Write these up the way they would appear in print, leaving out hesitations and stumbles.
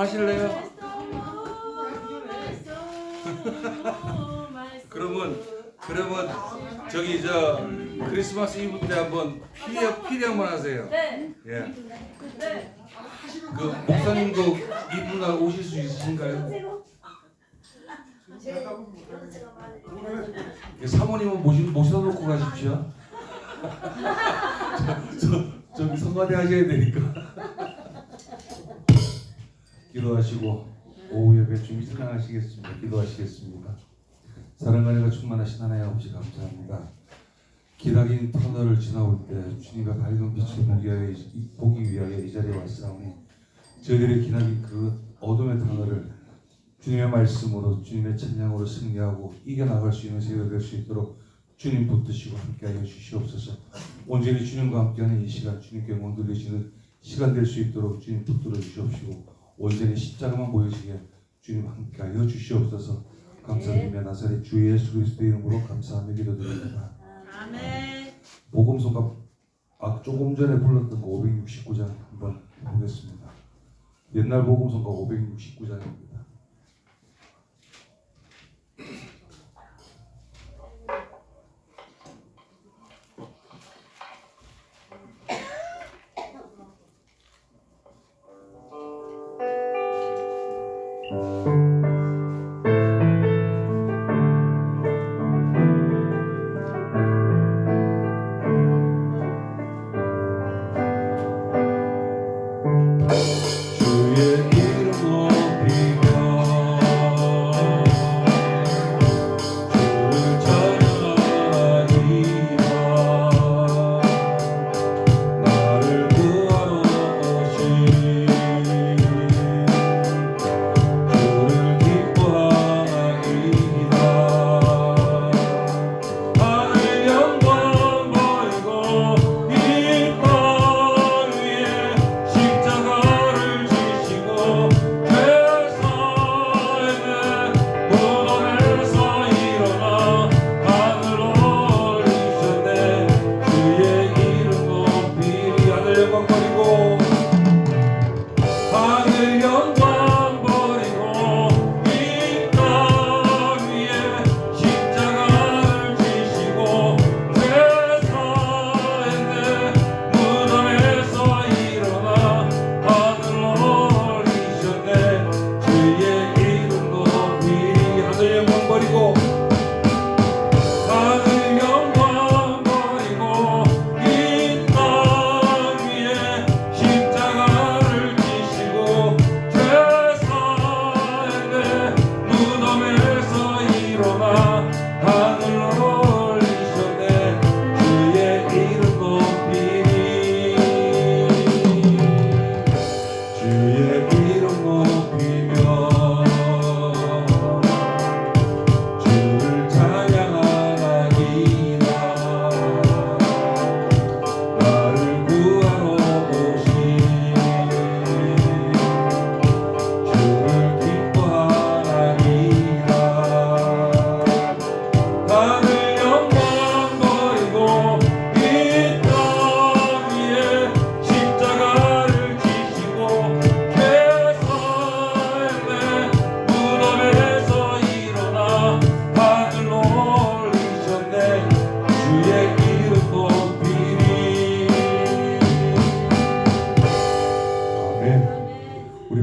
하실래요? 그러면 저기 저 크리스마스 이브 때 한번 피리 한번 하세요. 네. 예. 네. 그 목사님도 이분 날 오실 수 있으신가요? 사모님은 모셔놓고 가십시오. 저기 성가대 하셔야 되니까. 기도하시고 오후 예배 준비 시작하시겠습니다. 기도하시겠습니다. 사랑하니가 충만하신 하나님 아버지 감사합니다. 기나긴 터널을 지나올 때 주님과 밝은 빛을 보기 위하여 이 자리에 왔사오니 저희들의 기나긴 그 어둠의 터널을 주님의 말씀으로 주님의 찬양으로 승리하고 이겨나갈 수 있는 세대가 될 수 있도록 주님 붙드시고 함께하여 주시옵소서. 온전히 주님과 함께하는 이 시간 주님께 몸 돌리시는 시간 될 수 있도록 주님 붙들어 주시옵시고 온전히 십자가만 보여지게 주님 함께하여 주시옵소서. 감사드리며 나사렛 주 예수 그리스도의 이름으로 감사하며 기도드립니다. 아멘. 복음서가 조금 전에 불렀던 거 569장 한번 보겠습니다. 옛날 복음서가 569장입니다.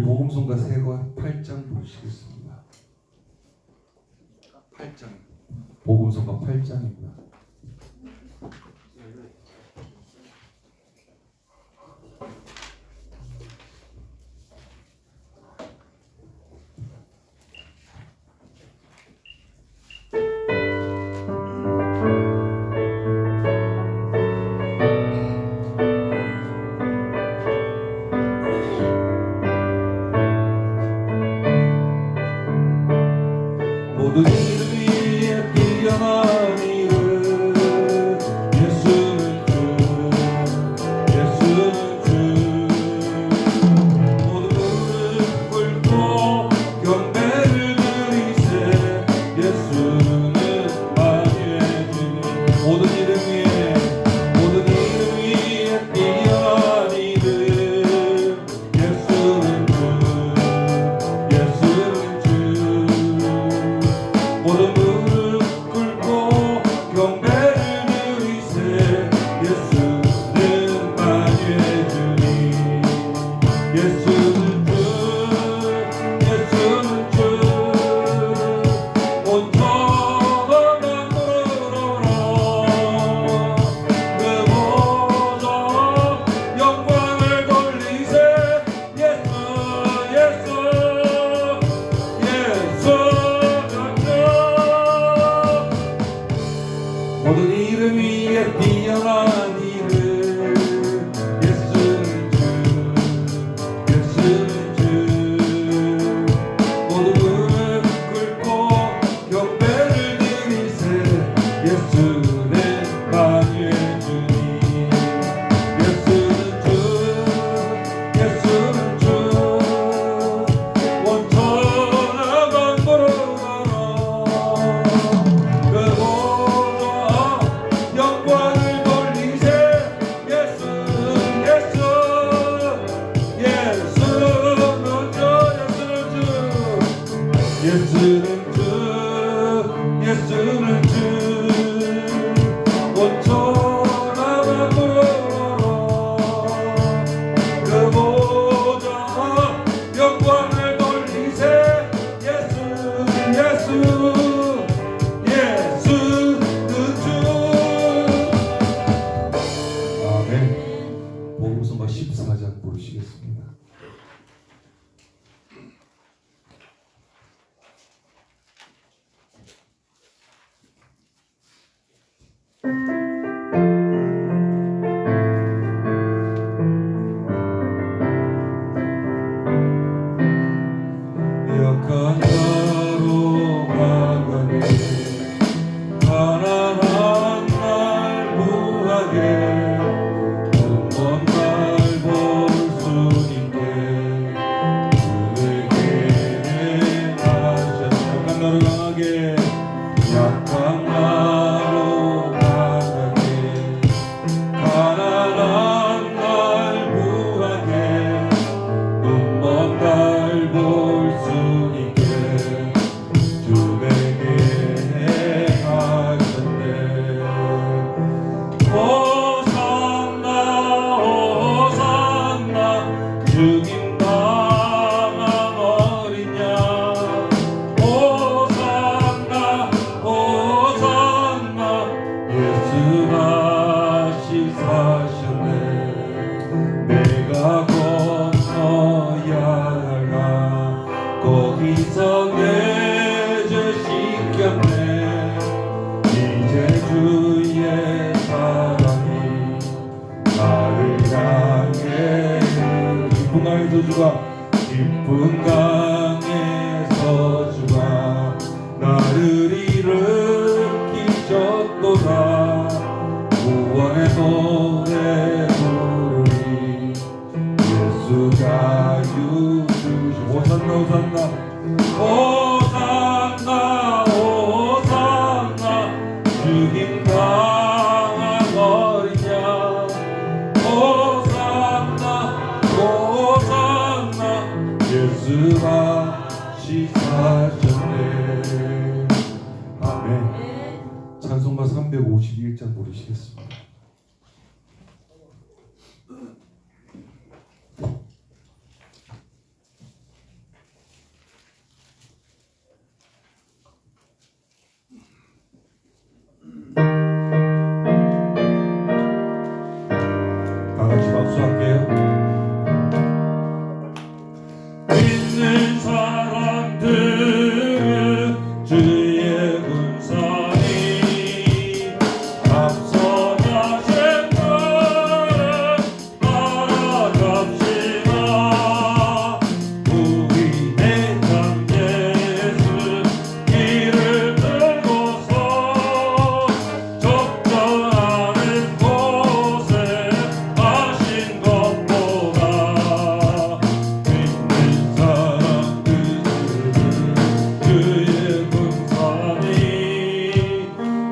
복음성가 세과 8장 보시겠습니다. 8장. 복음성가 8장입니다. 모든 일 위에 뛰어난 일을 예수는 주 예수는 주 온전한 만물어라 그 보좌 영광을 돌리세 예수 예수는 주 모든 이름 위에 뛰어난 이름 예수는 주 예수는 주 모든 무릎 꿇고 경배를 드리세 예수는 만유의 주님 예수는 주 예수는 주 온전한 만물어라 그 보좌 영광을 돌리세 예수 예수 예수는 주 예수는 주 예수는 주 온전한 만물어라 그 보좌 영광을 돌리세 예수 예수 예수는 주 아멘. 복음서가 14장 부르시겠습니다. 약한 나로 가가네 가난한 날 구하게 한번 날 볼 수 있게 그에게 하셨네 약한 나로 강하게 약한 나로 강하게 가난한 날 구하게 한번 날 볼 수 있게 주에게 하셨네 호산나 호산나 죽임 당한 어린 양 호산나 호산나 예수 다시 사셨네 내가 건너야 할까 거기서 내 죄 씻겼네 이제 주의 사랑이 나를 향해 기쁜 강에서 주가 기쁜 강에서 주가 나를 일으키셨도다 구원의 노래 부르리 예수 자유 주시 호산나 호산나 호산나 호산나 죽임 당한 어린 양 호산나 호산나 예수가 시사하셨네 아멘. 찬송가 351장 부르시겠습니다. 다 같이 박수할게요. 믿는 사람들은 주의 군사니 앞서 가신 나를 따라갑시다. 우리 내장 예수 길을 들고서 적절하는 곳에 가신 것보다 믿는 사람들은 주의 군사니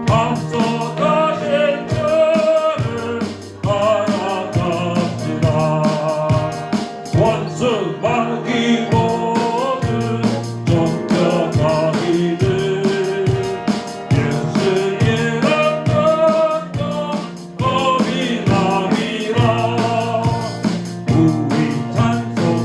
앞서 가신 저를 따라갑시다. 원수 마귀 모두 쫓겨가기를 예수의 감격과 겁이 나리라. 우리 찬송하며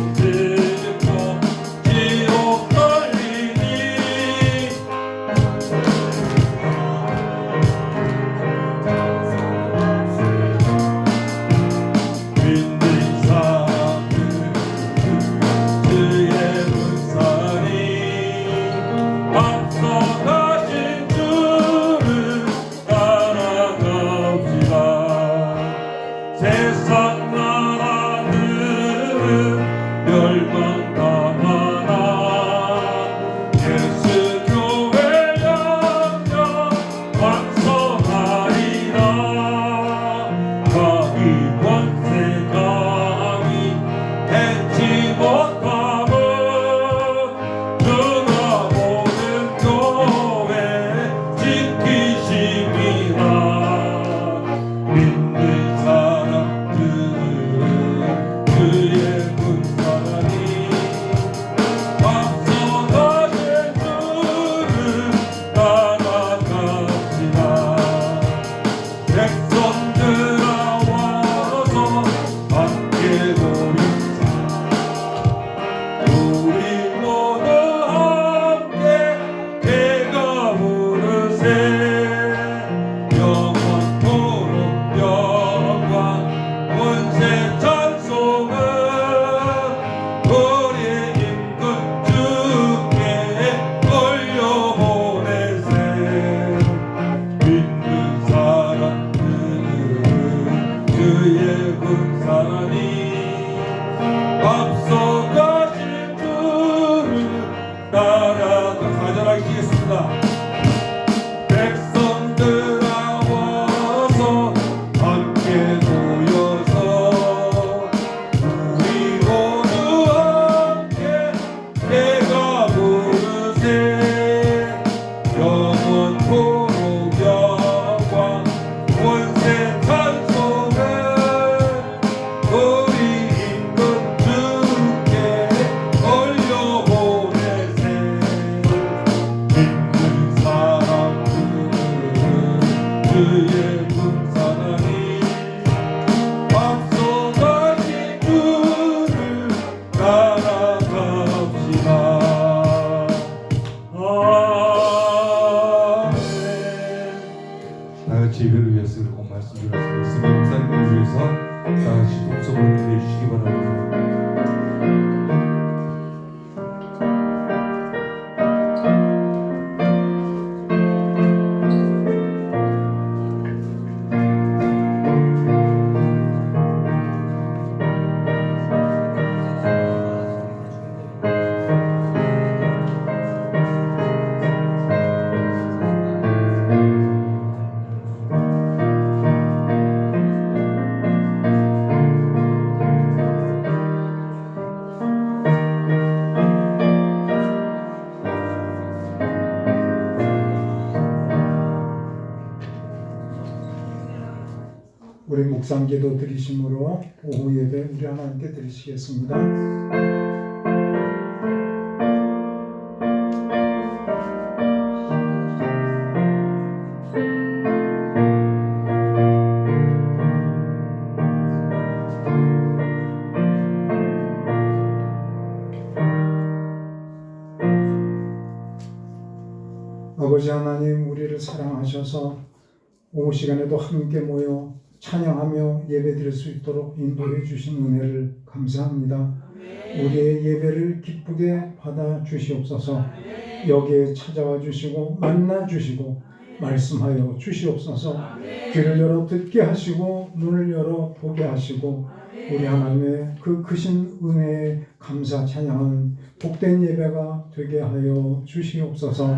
묵상기도 드리심으로 오후 예배 우리 하나님께 드리시겠습니다. 아버지 하나님, 우리를 사랑하셔서 오후 시간에도 함께 모여 찬양하며 예배드릴 수 있도록 인도해 주신 은혜를 감사합니다. 우리의 예배를 기쁘게 받아 주시옵소서. 여기에 찾아와 주시고 만나 주시고 말씀하여 주시옵소서. 귀를 열어 듣게 하시고 눈을 열어 보게 하시고 우리 하나님의 그 크신 은혜에 감사 찬양하는 복된 예배가 되게 하여 주시옵소서.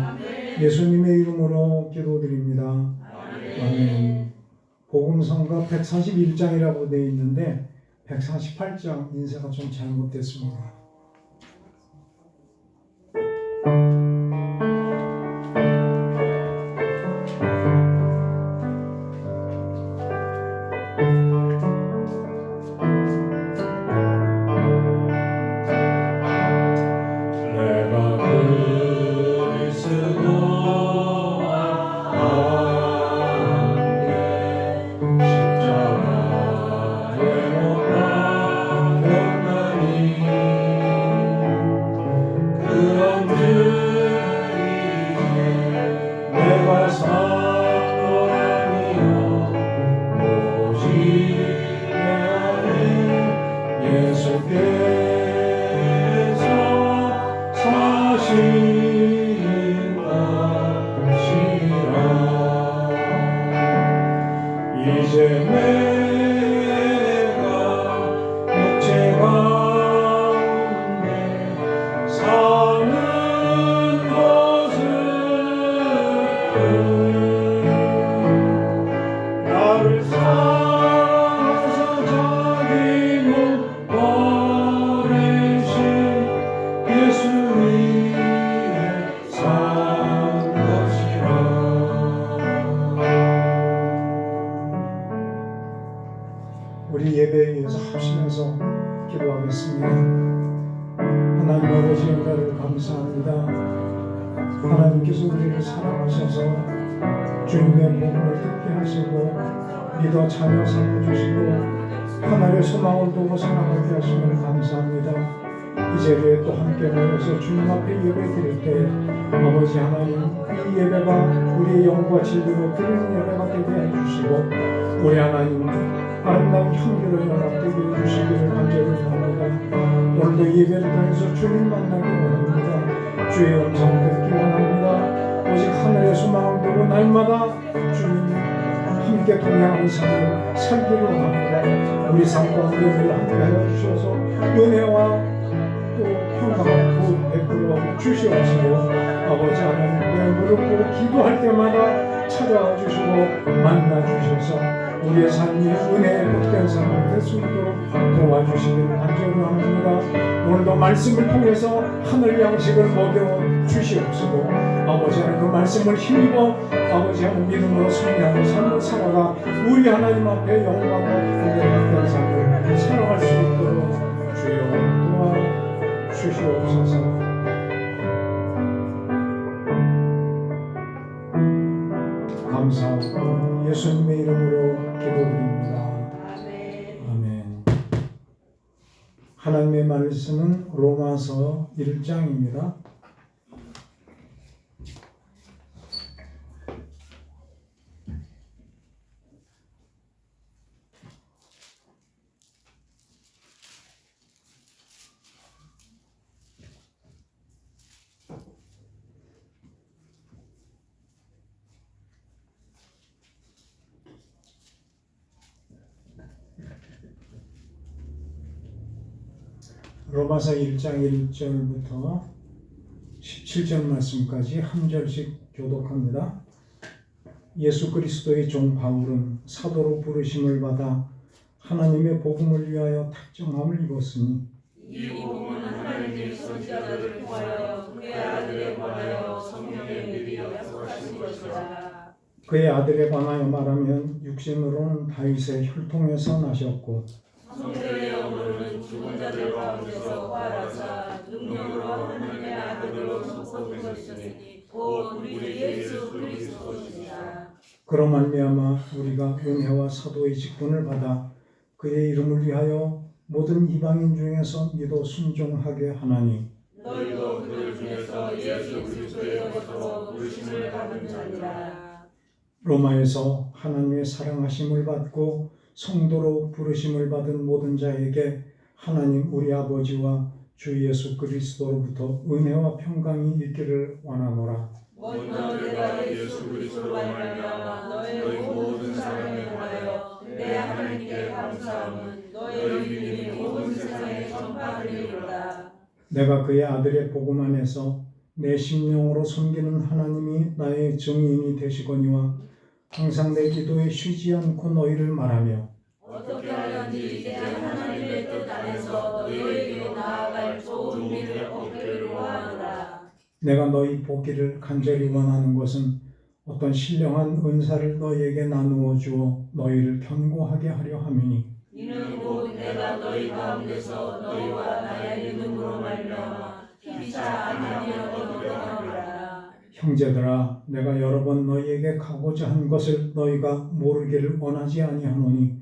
예수님의 이름으로 기도드립니다. 아멘. 복음성가 141장이라고 되어 있는데 148장 인쇄가 좀 잘못됐습니다. 이제 내가 육체 가운데 사는 것은 나를 사랑하사 자기 몸 버리신 예수 위에 산 것이라. 우리 예배에 의해서 합심해서 기도하겠습니다. 하나님 아버지 은혜를 감사합니다. 하나님께서 우리를 사랑하셔서 주님의 복음을 듣게 하시고 믿어 자녀 삼아주시고 하나님의 소망을 두고 살아가게 하심을 감사합니다. 이 자리에 또 함께 모여서 주님 앞에 예배 드릴 때 아버지 하나님, 이 예배가 우리의 영과 진리로 드리는 예배가 되게 해주시고 우리 하나님 아름다운 향기로 연합되게 해주시기를 간절히 원합니다. 오늘도 예배를 통해서 주님 만나기 원합니다. 주의 음성 듣기 원합니다. 오직 하늘의 소망을 두고 날마다 주님 함께 동행하는 삶을 살기를 원합니다. 우리 삶 가운데 늘 함께하여 주셔서 은혜와 또 평강을 베풀어 주시옵시고 아버지 하나님께 무릎 꿇고 기도할 때마다 찾아와 주시고 만나 주셔서 우리의 삶이 은혜의 복된 삶을 될 수 있도록 도와주시기를 간절히 합니다. 오늘도 말씀을 통해서 하늘 양식을 먹여 주시옵시고 아버지 하나님 그 말씀을 힘입어 아버지 하나님 믿음으로 승리하는 삶을 살아가 우리 하나님 앞에 영광과 복의 복된 삶을 살아갈 수 있도록 주여 도와주시옵소서. 감사하고 예수님의 이름으로 기도드립니다. 아멘. 하나님의 말씀은 로마서 1장입니다. 로마서 1장 1절부터 17절 말씀까지 한 절씩 교독합니다. 예수 그리스도의 종 바울은 사도로 부르심을 받아 하나님의 복음을 위하여 택정함을 입었으니 이 복음은 하나님의 선지자들을 통하여 그의 아들에 관하여 성령의 미리 약속하신 것이라. 그의 아들에 관하여 말하면 육신으로는 다윗의 혈통에서 나셨고 성도의 영으로는 죽은 자들 가운데서 부활하사 능력으로 하나님의 아들로 선포되셨으니 곧 우리 예수 그리스도시니라. 그로 말미암아 우리가 은혜와 사도의 직분을 받아 그의 이름을 위하여 모든 이방인 중에서 믿어 순종하게 하나니 너희도 그들 중에서 예수 그리스도의 것으로 부르심을 받은 자니라. 로마에서 하나님의 사랑하심을 받고 성도로 부르심을 받은 모든 자에게 하나님 우리 아버지와 주 예수 그리스도로부터 은혜와 평강이 있기를 원하노라. 먼저 내가 예수 그리스도로 말미암아 너의 모든 사랑에 대하여 내 하나님께 감사함은 너의 믿음이 온 세상에 전파되리로다. 내가 그의 아들의 복음 안에서 내 심령으로 섬기는 하나님이 나의 증인이 되시거니와 항상 내 기도에 쉬지 않고 너희를 말하며 어떻게 하든지 내 하나님의 뜻 안에서 너희에게 나아갈 좋은 일을 얻기를 원하노라. 내가 너희 보기를 간절히 원하는 것은 어떤 신령한 은사를 너희에게 나누어 주어 너희를 견고하게 하려 함이니 이는 곧 내가 너희 가운데서 너희와 나의 믿음으로 말미암아 피차 아니하며 얻어가노라. 형제들아 내가 여러 번 너희에게 가고자 한 것을 너희가 모르기를 원하지 아니하노니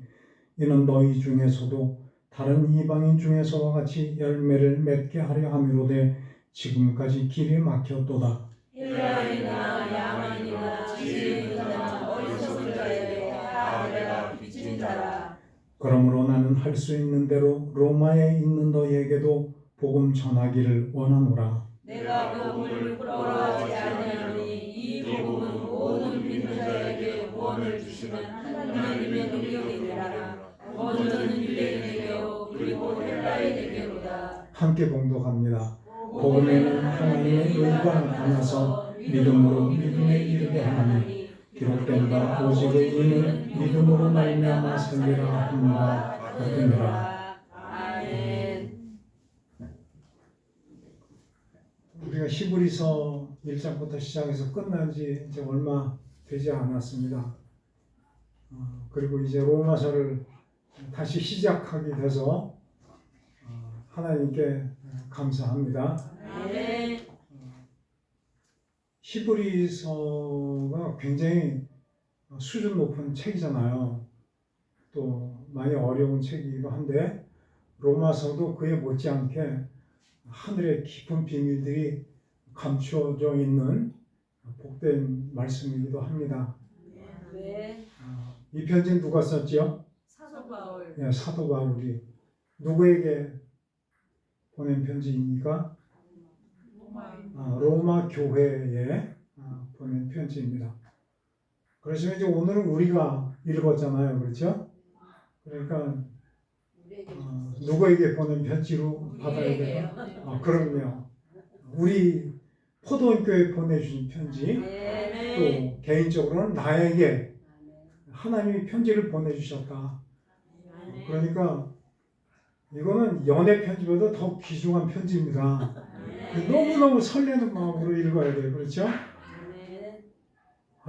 이는 너희 중에서도 다른 이방인 중에서와 같이 열매를 맺게 하려 함이로되 지금까지 길이 막혔도다. 헬라인이나 야만이나 지혜인이나 어리석은 자에게 다 내가 빚진 자라. 그러므로 나는 할 수 있는 대로 로마에 있는 너희에게도 복음 전하기를 원하노라. 내가 복음을 부끄러워하지 아니하노니 이 복음은 모든 믿는 자에게 구원을 주시는 하나님의 능력이니라. 먼저는 유대인에게요 그리고 헬라인에게로다. 함께 봉독합니다. 복음에는 하나님의 의가 나타나서 믿음으로 믿음에 이르게 하나니 기록된 바 오직 의인은 믿음으로 말미암아 살리라 함과 같으니라. 아멘. 우리가 히브리서 1장부터 시작해서 끝난 지 이제 얼마 되지 않았습니다. 그리고 이제 로마서를 다시 시작하게 돼서 하나님께 감사합니다. 아멘. 히브리서가 굉장히 수준 높은 책이잖아요. 또 많이 어려운 책이기도 한데 로마서도 그에 못지않게 하늘의 깊은 비밀들이 감추어져 있는 복된 말씀이기도 합니다. 네. 이 편지는 누가 썼죠? 사도 바울. 네, 사도 바울이 누구에게 보낸 편지입니까? 로마 교회에 보낸 편지입니다. 그래서 이제 오늘은 우리가 읽었잖아요, 그렇죠? 그러니까 누구에게 보낸 편지로 받아야 돼요? 그럼요. 우리 포도원교회 보내주신 편지, 또 개인적으로는 나에게 하나님이 편지를 보내주셨다. 그러니까 이거는 연애 편지보다 더 귀중한 편지입니다. 너무너무 설레는 마음으로 읽어야 돼요. 그렇죠?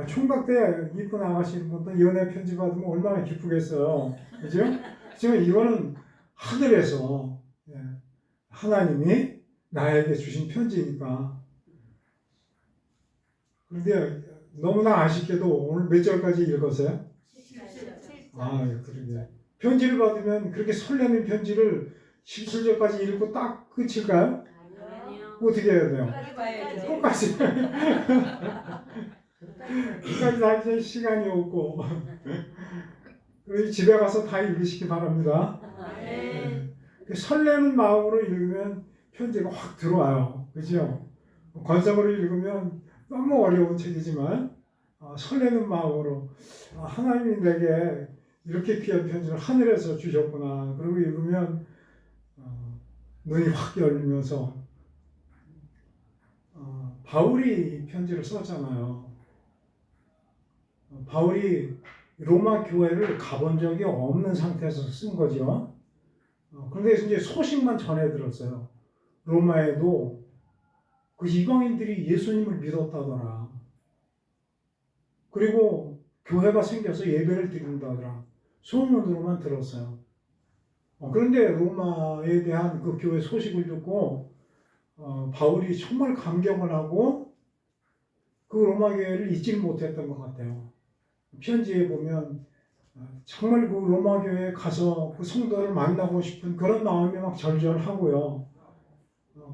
총각 때 이쁜 아가씨 분도 연애 편지 받으면 얼마나 기쁘겠어요. 그죠? 지금 이거는 하늘에서 하나님이 나에게 주신 편지니까. 그런데 너무나 아쉽게도 오늘 몇 절까지 읽었어요? 그러게. 편지를 받으면 그렇게 설레는 편지를 17절까지 읽고 딱 끝일까요? 어떻게 해야 돼요? 끝까지. 끝까지 다 이제 시간이 없고. 그래서 집에 가서 다 읽으시기 바랍니다. 설레는 마음으로 읽으면 편지가 확 들어와요. 그죠? 건성으로 읽으면 너무 어려운 책이지만 설레는 마음으로 하나님이 내게 이렇게 귀한 편지를 하늘에서 주셨구나. 그리고 읽으면 눈이 확 열리면서 바울이 편지를 썼잖아요. 바울이 로마 교회를 가본 적이 없는 상태에서 쓴 거죠. 그런데 이제 소식만 전해 들었어요. 로마에도 그 이방인들이 예수님을 믿었다더라. 그리고 교회가 생겨서 예배를 드린다더라. 소문으로만 들었어요. 그런데 로마에 대한 그 교회 소식을 듣고 바울이 정말 감격을 하고 그 로마 교회를 잊지 못했던 것 같아요. 편지에 보면 정말 그 로마 교회에 가서 그 성도를 만나고 싶은 그런 마음이 막 절절하고요.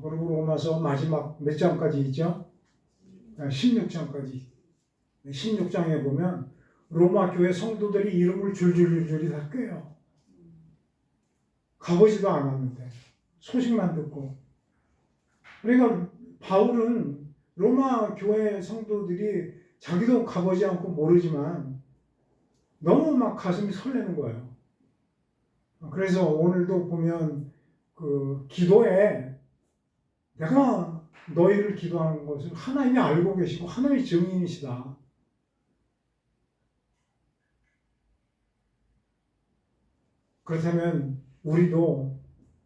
그리고 로마서 마지막 몇 장까지 있죠? 16장까지. 16장에 보면 로마 교회 성도들이 이름을 줄줄이 다 꿰요. 가보지도 않았는데 소식만 듣고. 그러니까 바울은 로마 교회 성도들이 자기도 가보지 않고 모르지만 너무 막 가슴이 설레는 거예요. 그래서 오늘도 보면 그 기도에 내가 너희를 기도하는 것을 하나님이 알고 계시고 하나님의 증인이시다. 그렇다면 우리도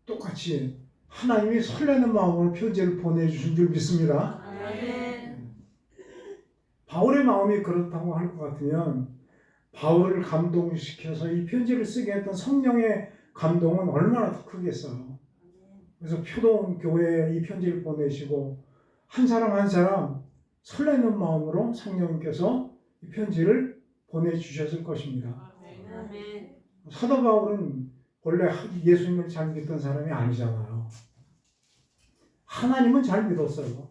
똑같이 하나님이 설레는 마음으로 편지를 보내주신 줄 믿습니다. 아멘. 바울의 마음이 그렇다고 할 것 같으면 바울을 감동시켜서 이 편지를 쓰게 했던 성령의 감동은 얼마나 더 크겠어요. 그래서 표도원 교회에 이 편지를 보내시고 한 사람 한 사람 설레는 마음으로 성령님께서 이 편지를 보내주셨을 것입니다. 아멘. 사도 바울은 원래 예수님을 잘 믿던 사람이 아니잖아요. 하나님은 잘 믿었어요.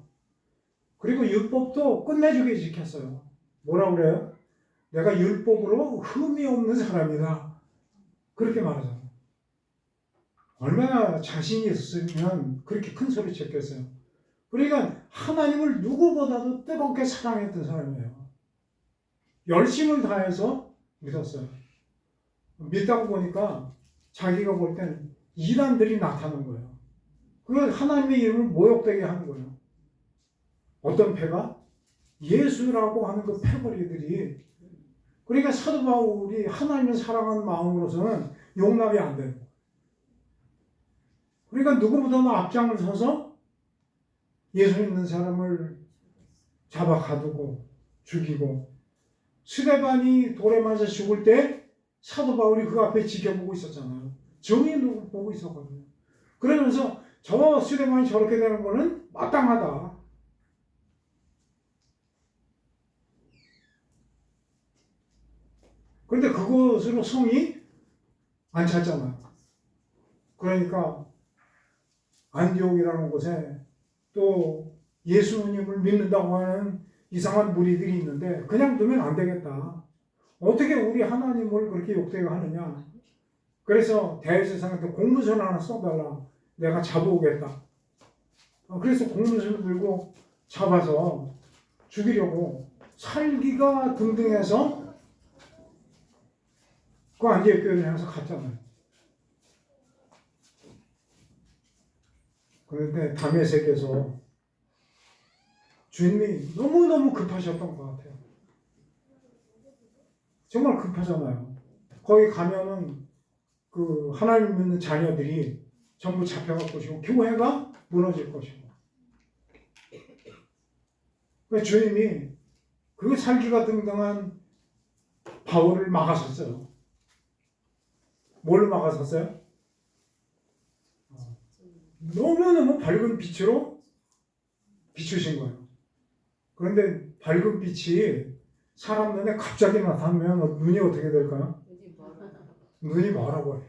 그리고 율법도 끝내주게 지켰어요. 뭐라고 그래요? 내가 율법으로 흠이 없는 사람이다. 그렇게 말하잖아요. 얼마나 자신이 있으면 그렇게 큰 소리 쳤겠어요. 그러니까 하나님을 누구보다도 뜨겁게 사랑했던 사람이에요. 열심을 다해서 믿었어요. 믿다고 보니까 자기가 볼 땐 이단들이 나타난 거예요. 그걸 하나님의 이름을 모욕되게 하는 거예요. 어떤 패가? 예수라고 하는 그 패거리들이. 그러니까 사도 바울이 하나님을 사랑하는 마음으로서는 용납이 안 되는 거예요. 그러니까 누구보다도 앞장을 서서 예수 믿는 사람을 잡아 가두고 죽이고, 스데반이 돌에 맞아 죽을 때 사도 바울이 그 앞에 지켜보고 있었잖아요. 증인으로 보고 있었거든요. 그러면서 저 스데반이 저렇게 되는 거는 마땅하다. 그런데 그것으로 성이 안 찼잖아요. 그러니까 안디옥이라는 곳에 또 예수님을 믿는다고 하는 이상한 무리들이 있는데 그냥 두면 안 되겠다. 어떻게 우리 하나님을 그렇게 욕되게 하느냐. 그래서 대제사장한테 공문서 하나 써달라. 내가 잡아오겠다. 그래서 공문서를 들고 잡아서 죽이려고 살기가 등등해서 그 안디옥 교회를 향해서 갔잖아요. 그런데 다메섹에서 주님이 너무너무 급하셨던 것 같아요. 정말 급하잖아요. 거기 가면은 그 하나님 믿는 자녀들이 전부 잡혀갈 것이고 교회가 무너질 것이고. 그러니까 주님이 그 살기가 등등한 바울을 막아섰어요. 뭘 막아섰어요? 너무너무 밝은 빛으로 비추신 거예요. 그런데 밝은 빛이 사람 눈에 갑자기 나타나면 눈이 어떻게 될까요? 눈이 멀어버려요.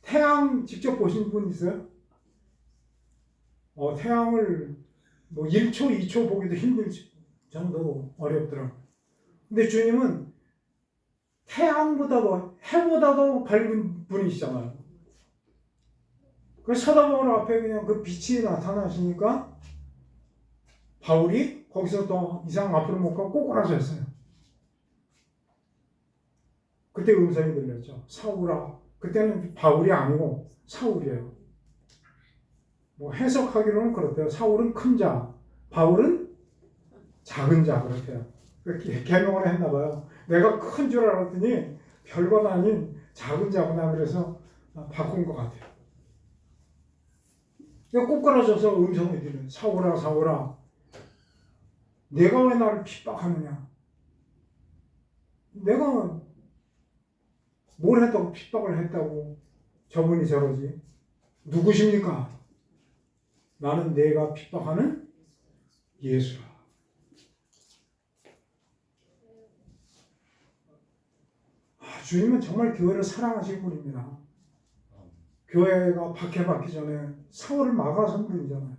태양 직접 보신 분 있어요? 태양을 뭐 1초, 2초 보기도 힘들 정도로 어렵더라고요. 근데 주님은 태양보다도 해보다도 밝은 분이시잖아요. 그래서 사도 바울 앞에 그냥 그 빛이 나타나시니까 바울이 거기서 더 이상 앞으로 못 가고 꼬꾸라졌어요. 그때 음성이 들렸죠. 사울아. 그때는 바울이 아니고 사울이에요. 뭐 해석하기로는 그렇대요. 사울은 큰 자, 바울은 작은 자 그렇대요. 그렇게 개명을 했나 봐요. 내가 큰 줄 알았더니 별것 아닌 작은 자구나 그래서 바꾼 것 같아요. 꼬꾸라져서 음성이 들려요. 사울아, 사울아, 내가 왜 나를 핍박하느냐? 내가 뭘 했다고 핍박을 했다고 저분이 저러지? 누구십니까? 나는 내가 핍박하는 예수라. 주님은 정말 교회를 사랑하시는 분입니다. 교회가 박해받기 전에 사울을 막아선 분이잖아요.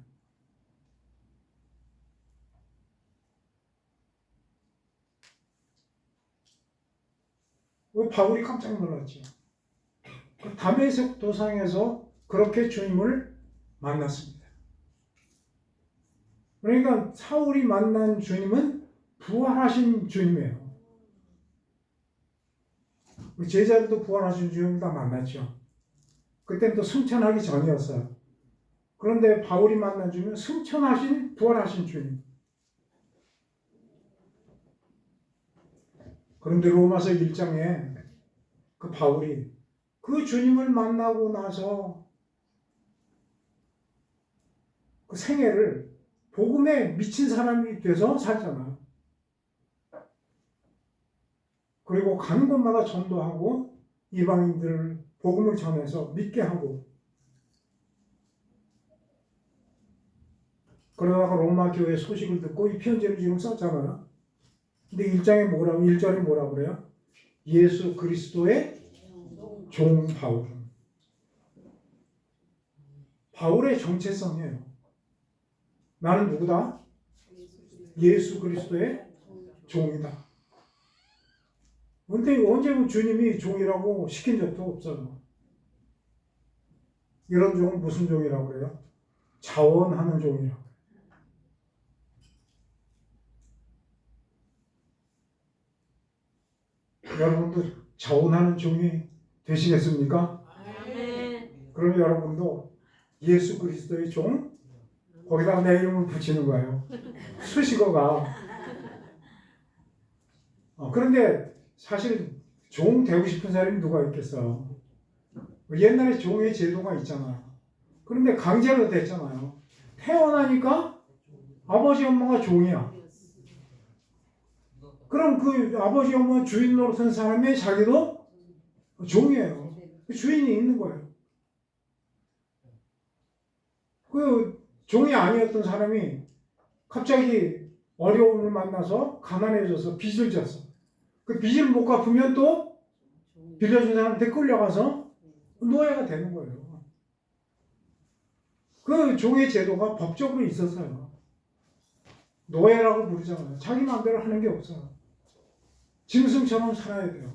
왜 바울이 깜짝 놀랐죠? 다메섹 도상에서 그렇게 주님을 만났습니다. 그러니까 사울이 만난 주님은 부활하신 주님이에요. 제자들도 부활하신 주님을 다 만났죠. 그때는 또 승천하기 전이었어요. 그런데 바울이 만난 주님은 승천하신 부활하신 주님. 그런데 로마서 1장에 그 바울이 그 주님을 만나고 나서 그 생애를 복음에 미친 사람이 돼서 살잖아요. 그리고 가는 곳마다 전도하고 이방인들 복음을 전해서 믿게 하고, 그러다가 로마 교회 소식을 듣고 이 편지를 지금 썼잖아요. 근데 1절에 뭐라고 그래요? 예수 그리스도의 종 바울. 바울의 정체성이에요. 나는 누구다? 예수 그리스도의 종이다. 근데 언제 주님이 종이라고 시킨 적도 없어요. 이런 종은 무슨 종이라고 그래요? 자원하는 종이라고. 여러분도 자원하는 종이 되시겠습니까? 그럼 여러분도 예수 그리스도의 종, 거기다가 내 이름을 붙이는 거예요. 수식어가. 그런데 사실 종 되고 싶은 사람이 누가 있겠어요? 옛날에 종의 제도가 있잖아요. 그런데 강제로 됐잖아요. 태어나니까 아버지 엄마가 종이야. 그럼 그 아버지 엄마 주인 노릇한 사람이 자기도 종이에요. 주인이 있는 거예요. 그 종이 아니었던 사람이 갑자기 어려움을 만나서 가난해져서 빚을 졌어. 그 빚을 못 갚으면 또 빌려준 사람한테 끌려가서 노예가 되는 거예요. 그 종의 제도가 법적으로 있었어요. 노예라고 부르잖아요. 자기 마음대로 하는 게 없어요. 짐승처럼 살아야 돼요.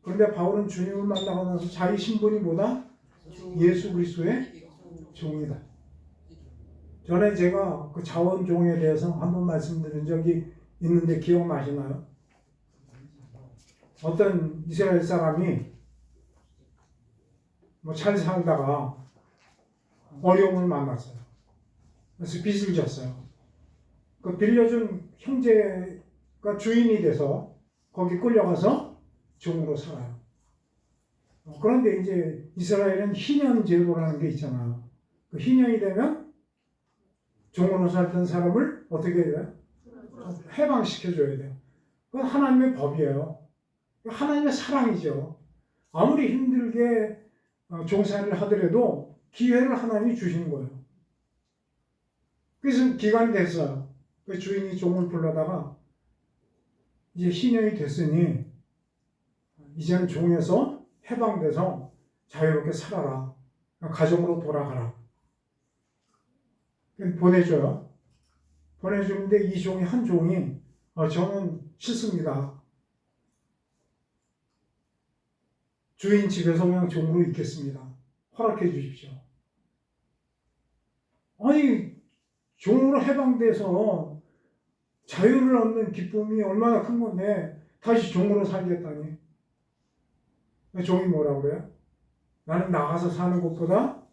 그런데 바울은 주님을 만나고 나서 자기 신분이 뭐다? 예수 그리스도의 종이다. 전에 제가 그 자원종에 대해서 한번 말씀드린 적이 있는데 기억나시나요? 어떤 이스라엘 사람이 잘 살다가 어려움을 만났어요. 그래서 빚을 졌어요. 그 빌려준 형제가 주인이 돼서 거기 끌려가서 종으로 살아요. 그런데 이제 이스라엘은 희년 제도라는 게 있잖아요. 그 희년이 되면 종으로 살던 사람을 어떻게 해야 돼요? 해방시켜줘야 돼요. 그건 하나님의 법이에요. 하나님의 사랑이죠. 아무리 힘들게 종살이를 하더라도 기회를 하나님이 주시는 거예요. 그래서 기간이 됐어요. 그 주인이 종을 불러다가 이제 희년이 됐으니 이제는 종에서 해방돼서 자유롭게 살아라. 가정으로 돌아가라. 보내줘요. 보내주는데 이 종이 한 종이 저는 싫습니다. 주인 집에서 그냥 종으로 있겠습니다. 허락해 주십시오. 아니 종으로 해방돼서 자유를 얻는 기쁨이 얼마나 큰 건데 다시 종으로 살겠다니. 종이 뭐라고 그래요? 나는 나가서 사는 것보다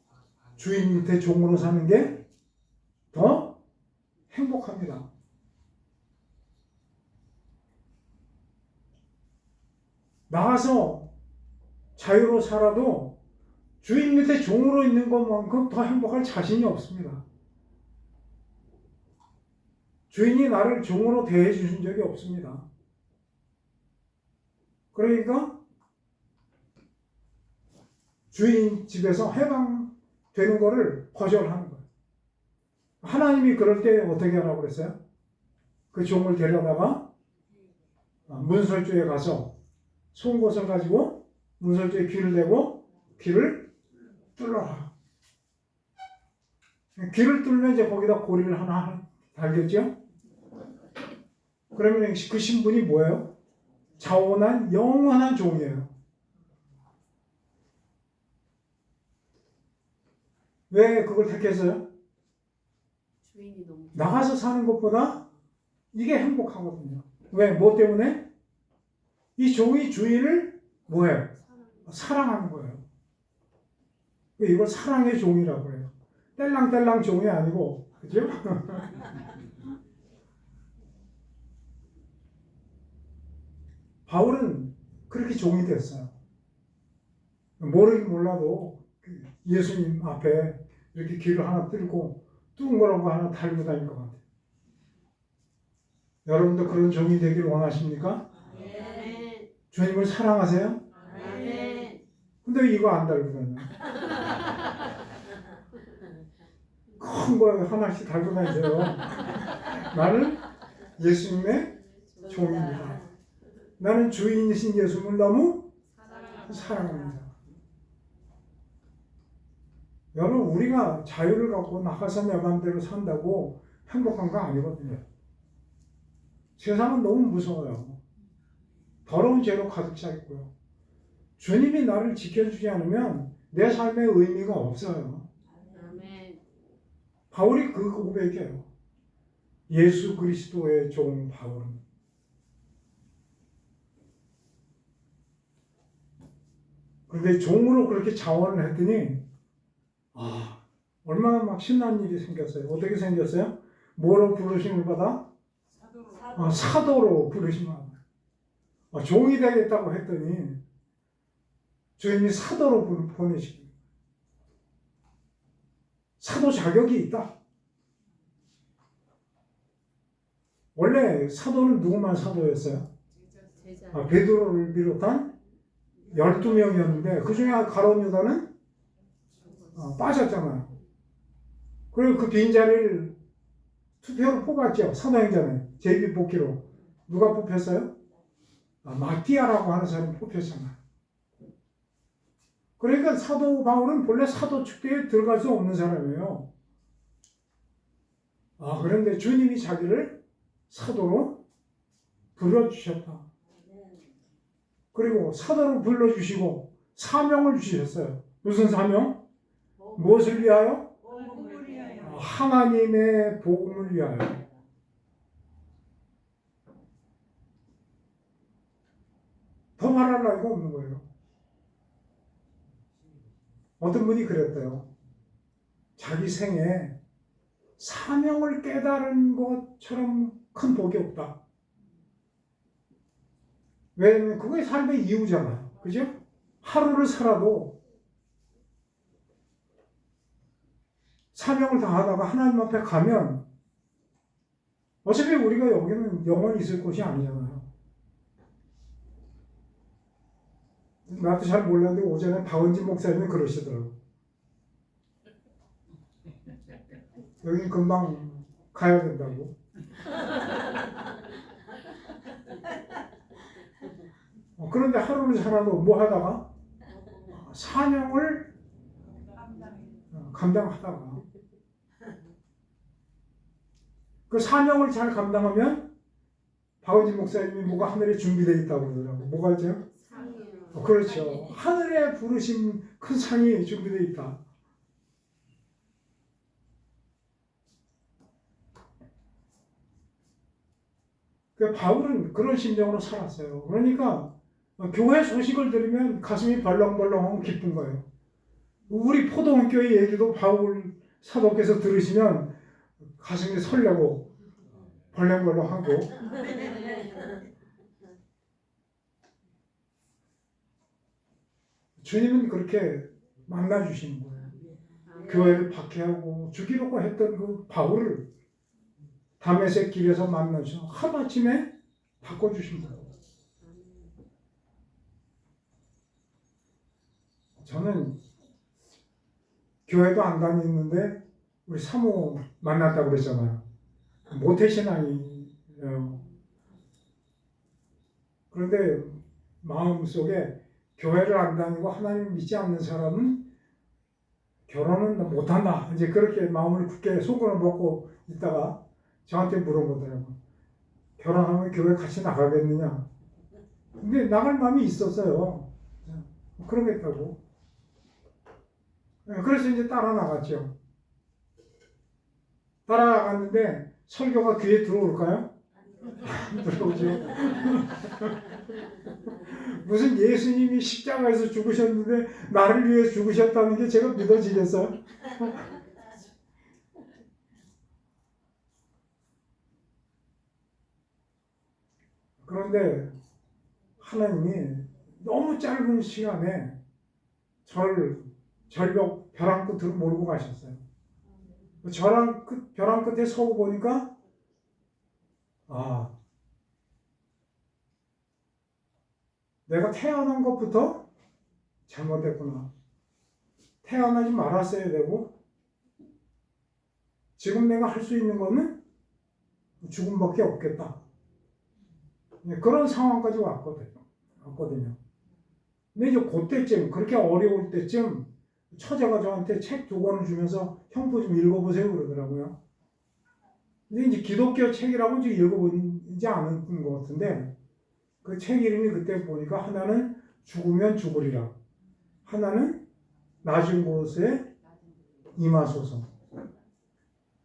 주인 밑에 종으로 사는 게 더 행복합니다. 나가서 자유로 살아도 주인 밑에 종으로 있는 것만큼 더 행복할 자신이 없습니다. 주인이 나를 종으로 대해 주신 적이 없습니다. 그러니까 주인 집에서 해방되는 거를 거절하는 거예요. 하나님이 그럴 때 어떻게 하라고 그랬어요? 그 종을 데려다가 문설주에 가서 송곳을 가지고 문설주에 귀를 대고 귀를 뚫어라. 귀를 뚫면 이제 거기다 고리를 하나 달겠죠? 그러면 그 신분이 뭐예요? 자원한 영원한 종이에요. 왜 그걸 택했어요? 주인이 너무 나가서 사는 것보다 이게 행복하거든요. 왜? 뭐 때문에? 이 종이 주인을 뭐예요? 사랑하는 거예요. 이걸 사랑의 종이라고 해요. 뗄랑뗄랑 종이 아니고, 그죠? 바울은 그렇게 종이 됐어요. 모르긴 몰라도 예수님 앞에 이렇게 귀를 하나 뚫고 둥그런 거 하나 달고 다닐 것 같아요. 여러분도 그런 종이 되길 원하십니까? 아멘. 주님을 사랑하세요? 아멘. 근데 왜 이거 안 달고 다녀요? 큰 거 하나씩 달고 다니세요. 나는 예수님의 종입니다. 나는 주인이신 예수님을 너무 사랑합니다. 여러분, 우리가 자유를 갖고 나가서 내 마음대로 산다고 행복한 거 아니거든요. 세상은 너무 무서워요. 더러운 죄로 가득 차 있고요. 주님이 나를 지켜주지 않으면 내 삶에 의미가 없어요. 아멘. 바울이 그 고백이에요. 예수 그리스도의 종 바울은. 그런데 종으로 그렇게 자원을 했더니 얼마나 막 신난 일이 생겼어요. 어떻게 생겼어요? 뭐로 부르심을 받아? 사도로 부르심을 받아. 종이 되겠다고 했더니 주인이 사도로 보내시기. 사도 자격이 있다. 원래 사도는 누구만 사도였어요? 제자. 베드로를 비롯한 12명이었는데 그 중에 가룟 유다는 빠졌잖아요. 그리고 그 빈자리를 투표로 뽑았죠. 사도행전에 제비뽑기로. 누가 뽑혔어요? 마띠아라고 하는 사람이 뽑혔잖아요. 그러니까 사도 바울은 본래 사도 축대에 들어갈 수 없는 사람이에요. 그런데 주님이 자기를 사도로 불러주셨다. 그리고 사도로 불러주시고 사명을 주셨어요. 무슨 사명? 무엇을 위하여? 하나님의 복음을 위하여. 더 말할 나위가 없는 거예요. 어떤 분이 그랬대요. 자기 생에 사명을 깨달은 것처럼 큰 복이 없다. 왜냐면 그게 삶의 이유잖아요. 그죠? 하루를 살아도 사명을 다하다가 하나님 앞에 가면 어차피 우리가 여기는 영원히 있을 곳이 아니잖아요. 나도 잘 몰랐는데 오전에 박은진 목사님이 그러시더라고요. 여기 금방 가야 된다고. 그런데 하루를 살아도 뭐 하다가 사명을 감당하다가 그 사명을 잘 감당하면 박은진 목사님이 뭐가 하늘에 준비되어 있다고 그러더라고요. 뭐가 있죠? 상이요. 그렇죠. 하늘에 부르심 큰 상이 준비되어 있다. 바울은 그런 심정으로 살았어요. 그러니까 교회 소식을 들으면 가슴이 벌렁벌렁하고 기쁜 거예요. 우리 포도원교회 얘기도 바울 사도께서 들으시면 가슴이 설레고 벌렁벌렁하고. 주님은 그렇게 만나주시는 거예요. 교회를 박해하고 죽이려고 했던 그 바울을 다메섹 길에서 만나서 하루아침에 바꿔주신 거예요. 저는 교회도 안 다니는데 우리 사모 만났다고 그랬잖아요. 모태신앙이에요. 그런데 마음속에 교회를 안 다니고 하나님을 믿지 않는 사람은 결혼은 못한다. 이제 그렇게 마음을 굳게 속으로 먹고 있다가 저한테 물어보더라고요. 결혼하면 교회 같이 나가겠느냐. 근데 나갈 마음이 있었어요. 그러겠다고. 그래서 이제 따라 나갔죠. 따라 나갔는데 설교가 귀에 들어올까요? 들어오죠. 무슨 예수님이 십자가에서 죽으셨는데 나를 위해 죽으셨다는 게 제가 믿어지겠어요? 그런데 하나님이 너무 짧은 시간에 저를 절벽 벼랑 끝으로 몰고 가셨어요. 벼랑 끝에 서고 보니까 내가 태어난 것부터 잘못했구나. 태어나지 말았어야 되고 지금 내가 할 수 있는 거는 죽음밖에 없겠다. 그런 상황까지 왔거든요. 근데 이제 그때쯤 그렇게 어려울 때쯤 처제가 저한테 책 2권을 주면서 형부 좀 읽어보세요 그러더라고요. 근데 이제 기독교 책이라고 이제 읽어보지 않은 것 같은데 그 책 이름이 그때 보니까 하나는 죽으면 죽으리라. 하나는 낮은 곳에 임하소서.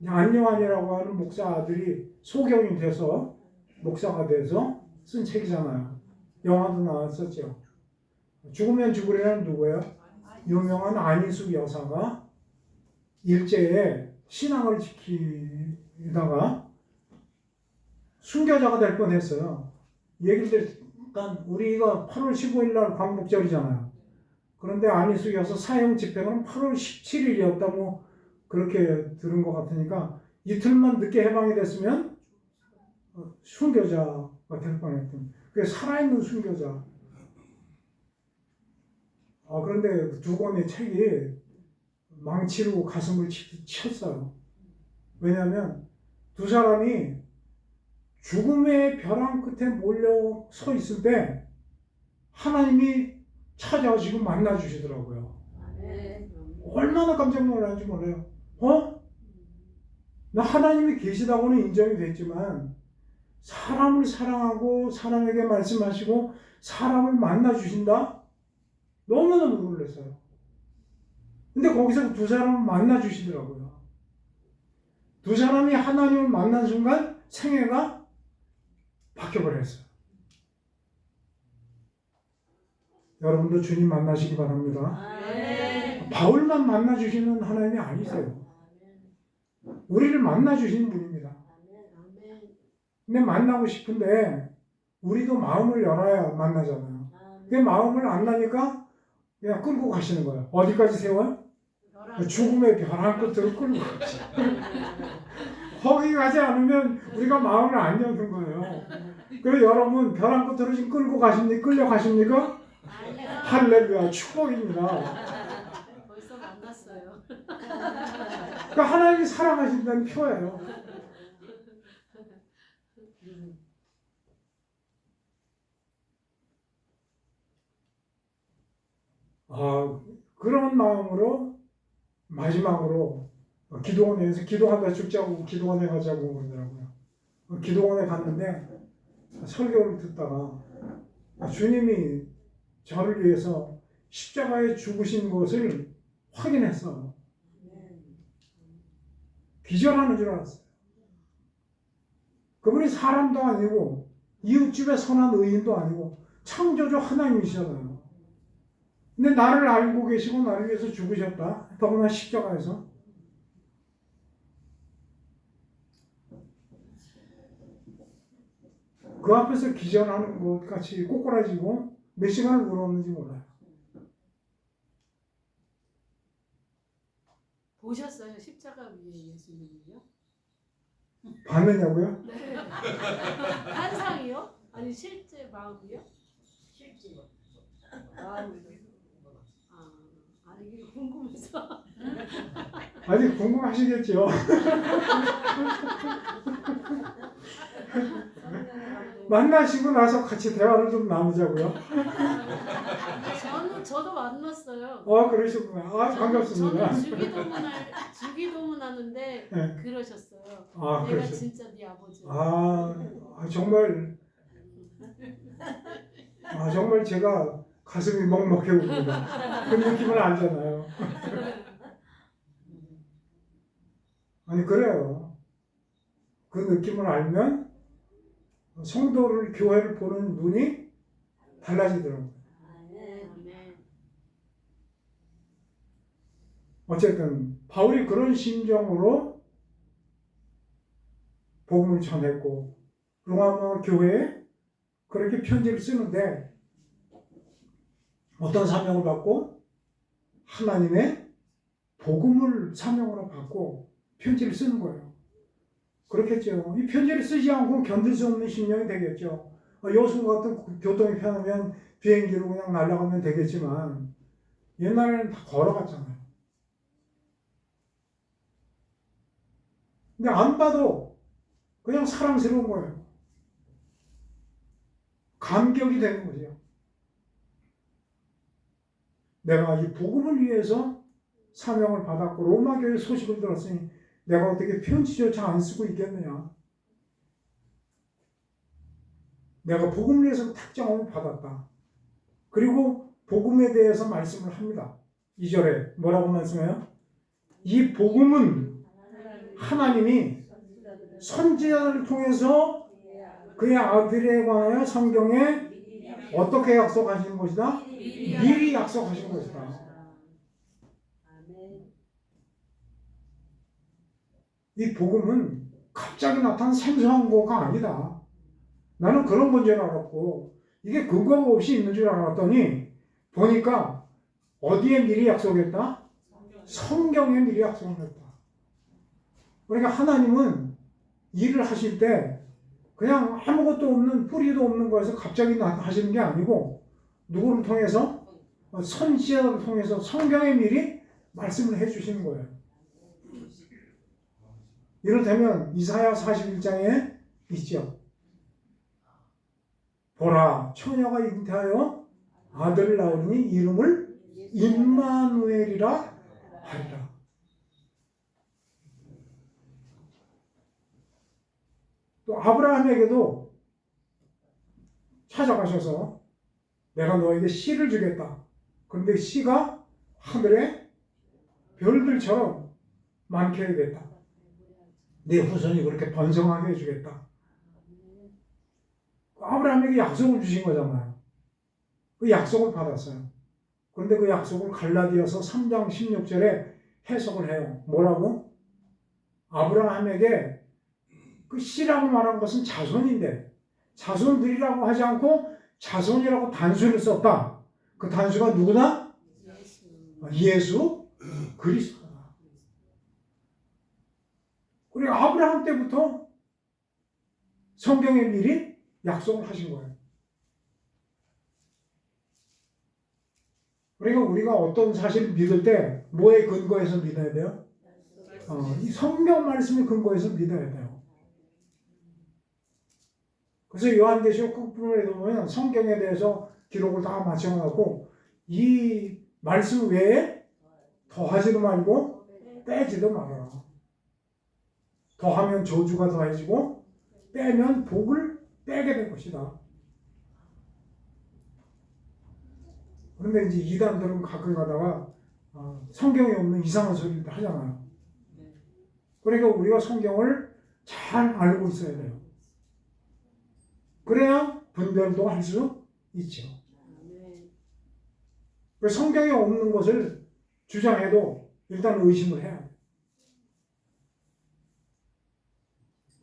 안요한이라고 하는 목사 아들이 소경이 돼서 목사가 돼서 쓴 책이잖아요. 영화도 나왔었죠. 죽으면 죽으리라는 누구예요? 유명한 안희숙 여사가 일제에 신앙을 지키다가 순교자가 될 뻔했어요. 얘기를 잠깐 우리가 8월 15일 날 광복절이잖아요. 그런데 안희숙 여사 사형 집행은 8월 17일이었다 뭐 그렇게 들은 것 같으니까 이틀만 늦게 해방이 됐으면 순교자가 될 뻔했던. 그게 살아있는 순교자. 그런데 2권의 책이 망치로 가슴을 쳤어요. 왜냐하면 2 사람이 죽음의 벼랑 끝에 몰려 서 있을 때 하나님이 찾아오시고 만나주시더라고요. 얼마나 깜짝 놀랐는지 몰라요. 나 하나님이 계시다고는 인정이 됐지만 사람을 사랑하고 사람에게 말씀하시고 사람을 만나주신다? 너무너무 놀랐어요. 근데 거기서 2 사람을 만나주시더라고요. 2 사람이 하나님을 만난 순간 생애가 바뀌어버렸어요. 여러분도 주님 만나시기 바랍니다. 바울만 만나주시는 하나님이 아니세요. 우리를 만나주시는 분입니다. 근데 만나고 싶은데 우리도 마음을 열어야 만나잖아요. 근데 마음을 안 나니까 그냥 끌고 가시는 거예요. 어디까지 세워요? 죽음의 벼랑 끝으로 끌고 가시죠. 거기 가지 않으면 우리가 마음을 안 여는 거예요. 그래서 여러분 벼랑 끝으로 지금 끌고 가십니까? 끌려가십니까? 할렐루야 축복입니다. 벌써 만났어요. 그러니까 하나님이 사랑하신다는 표예요. 그런 마음으로 마지막으로 기도원에서 기도하다 죽자고 기도원에 가자고 그러더라고요. 기도원에 갔는데 설교를 듣다가 주님이 저를 위해서 십자가에 죽으신 것을 확인했어. 기절하는 줄 알았어요. 그분이 사람도 아니고 이웃집의 선한 의인도 아니고 창조주 하나님이시잖아요. 근데 나를 알고 계시고 나를 위해서 죽으셨다. 더구나 십자가에서. 그 앞에서 기절하는 것 같이 꼬꾸라지고 몇 시간을 울었는지 몰라요. 보셨어요? 십자가 위에 예수님이요? 받느냐고요? 환상이요? 아니 실제 마음이요? 실제. 마음이요. 아니 이게 궁금해서. 아직 궁금하시겠죠? 만나시고 나서 같이 대화를 좀 나누자고요. 저도 만났어요. 그러시구나. 반갑습니다. 저는 주기도문 하는데 네. 그러셨어요. 내가 그러시. 진짜 네 아버지. 정말 정말 제가 가슴이 먹먹해 옵니다. 그 느낌을 알잖아요. 아니 그래요. 그 느낌을 알면 성도를 교회를 보는 눈이 달라지더라고요. 네. 어쨌든 바울이 그런 심정으로 복음을 전했고 로마 교회에 그렇게 편지를 쓰는데 어떤 사명을 받고 하나님의 복음을 사명으로 받고 편지를 쓰는 거예요. 그렇겠죠. 이 편지를 쓰지 않고 견딜 수 없는 심령이 되겠죠. 요즘 같은 교통이 편하면 비행기로 그냥 날아가면 되겠지만 옛날에는 다 걸어갔잖아요. 근데 안 봐도 그냥 사랑스러운 거예요. 감격이 되는 거죠. 내가 이 복음을 위해서 사명을 받았고 로마 교회 소식을 들었으니 내가 어떻게 편지조차 안 쓰고 있겠느냐. 내가 복음을 위해서 특정함을 받았다. 그리고 복음에 대해서 말씀을 합니다. 2절에 뭐라고 말씀해요? 이 복음은 하나님이 선지자를 통해서 그의 아들에 관하여 성경에 어떻게 약속하신 것이다? 미리 약속하신 것이다. 이 복음은 갑자기 나타난 생소한 거가 아니다. 나는 그런 건 줄 알았고 이게 근거가 없이 있는 줄 알았더니 보니까 어디에 미리 약속했다? 성경에 미리 약속했다. 그러니까 하나님은 일을 하실 때 그냥 아무것도 없는 뿌리도 없는 거에서 갑자기 하시는 게 아니고 누구를 통해서? 선지자를 통해서 성경에 미리 말씀을 해주시는 거예요. 이를테면 이사야 41장에 있죠. 보라 처녀가 잉태하여 아들을 낳으니 이름을 임마누엘이라 하리라. 또 아브라함에게도 찾아가셔서 내가 너에게 씨를 주겠다. 그런데 씨가 하늘의 별들처럼 많게 해야겠다. 내 후손이 그렇게 번성하게 해주겠다. 아브라함에게 약속을 주신 거잖아요. 그 약속을 받았어요. 그런데 그 약속을 갈라디아서 3장 16절에 해석을 해요. 뭐라고? 아브라함에게 그 씨라고 말한 것은 자손인데 자손들이라고 하지 않고 자손이라고 단수를 썼다. 그 단수가 누구다? 예수 그리스도다. 그리고 아브라함 때부터 성경에 미리 약속을 하신 거예요. 그러니까 우리가 어떤 사실을 믿을 때 뭐에 근거해서 믿어야 돼요? 이 성경 말씀에 근거해서 믿어야 돼요. 그래서 요한계시록 끝부분에 보면 성경에 대해서 기록을 다 맞춰놓고 이 말씀 외에 더하지도 말고 빼지도 말아라. 더하면 저주가 더해지고 빼면 복을 빼게 될 것이다. 그런데 이제 이단들은 가끔 가다가 성경에 없는 이상한 소리를 하잖아요. 그러니까 우리가 성경을 잘 알고 있어야 돼요. 그래야 분별도 할 수 있죠. 성경에 없는 것을 주장해도 일단 의심을 해야 돼요.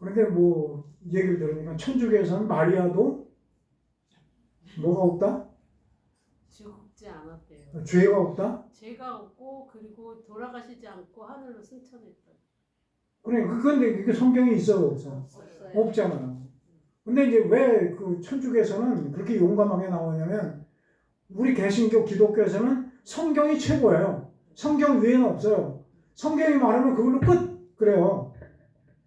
그런데 뭐 얘기를 들으니까 천주교에서는 마리아도 뭐가 없다? 죽지 않았대요. 죄가 없다? 죄가 없고 그리고 돌아가시지 않고 하늘로 승천했다. 그래, 근데 이게 성경에 있어요, 없어? 없잖아요. 근데 이제 왜 그 천주교에서는 그렇게 용감하게 나오냐면, 우리 개신교 기독교에서는 성경이 최고예요. 성경 위에는 없어요. 성경이 말하면 그걸로 끝! 그래요.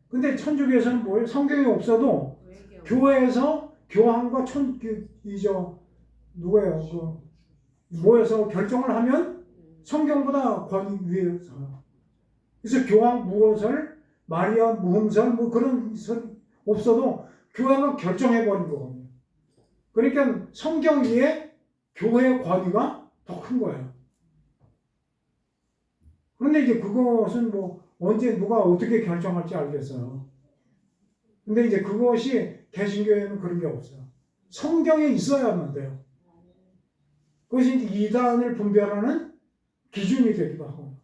근데 천주교에서는 뭐예요? 성경이 없어도 교회에서 교황과 누구예요? 모여서 결정을 하면 성경보다 권위 위에 서요. 그래서 교황 무호설, 마리아 무흠설 뭐 그런 설 없어도 교회가 결정해버린 거거든요. 그러니까 성경 위에 교회의 권위가 더 큰 거예요. 그런데 이제 그것은 뭐 언제 누가 어떻게 결정할지 알겠어요. 근데 이제 그것이 개신교에는 그런 게 없어요. 성경에 있어야만 돼요. 그것이 이제 이단을 분별하는 기준이 되기도 하고.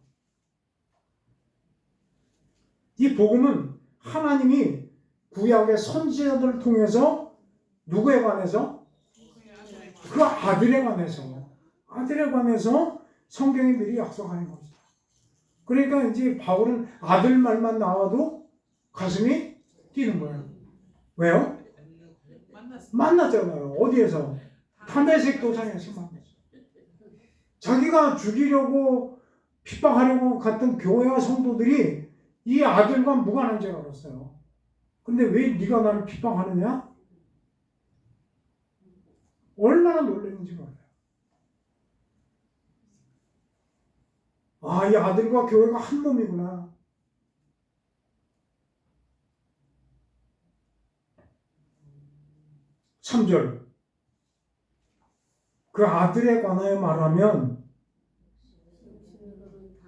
이 복음은 하나님이 구약의 선지자들을 통해서 누구에 관해서? 그 아들에 관해서 성경이 미리 약속하는 겁니다. 그러니까 이제 바울은 아들 말만 나와도 가슴이 뛰는 거예요. 왜요? 만났잖아요. 어디에서? 다메섹 도상에서 만났어요. 자기가 죽이려고 핍박하려고 갔던 교회와 성도들이 이 아들과 무관한 줄 알았어요. 근데 왜 네가 나를 핍박하느냐? 얼마나 놀랐는지 몰라요. 아, 이 아들과 교회가 한 몸이구나. 삼 절. 그 아들에 관하여 말하면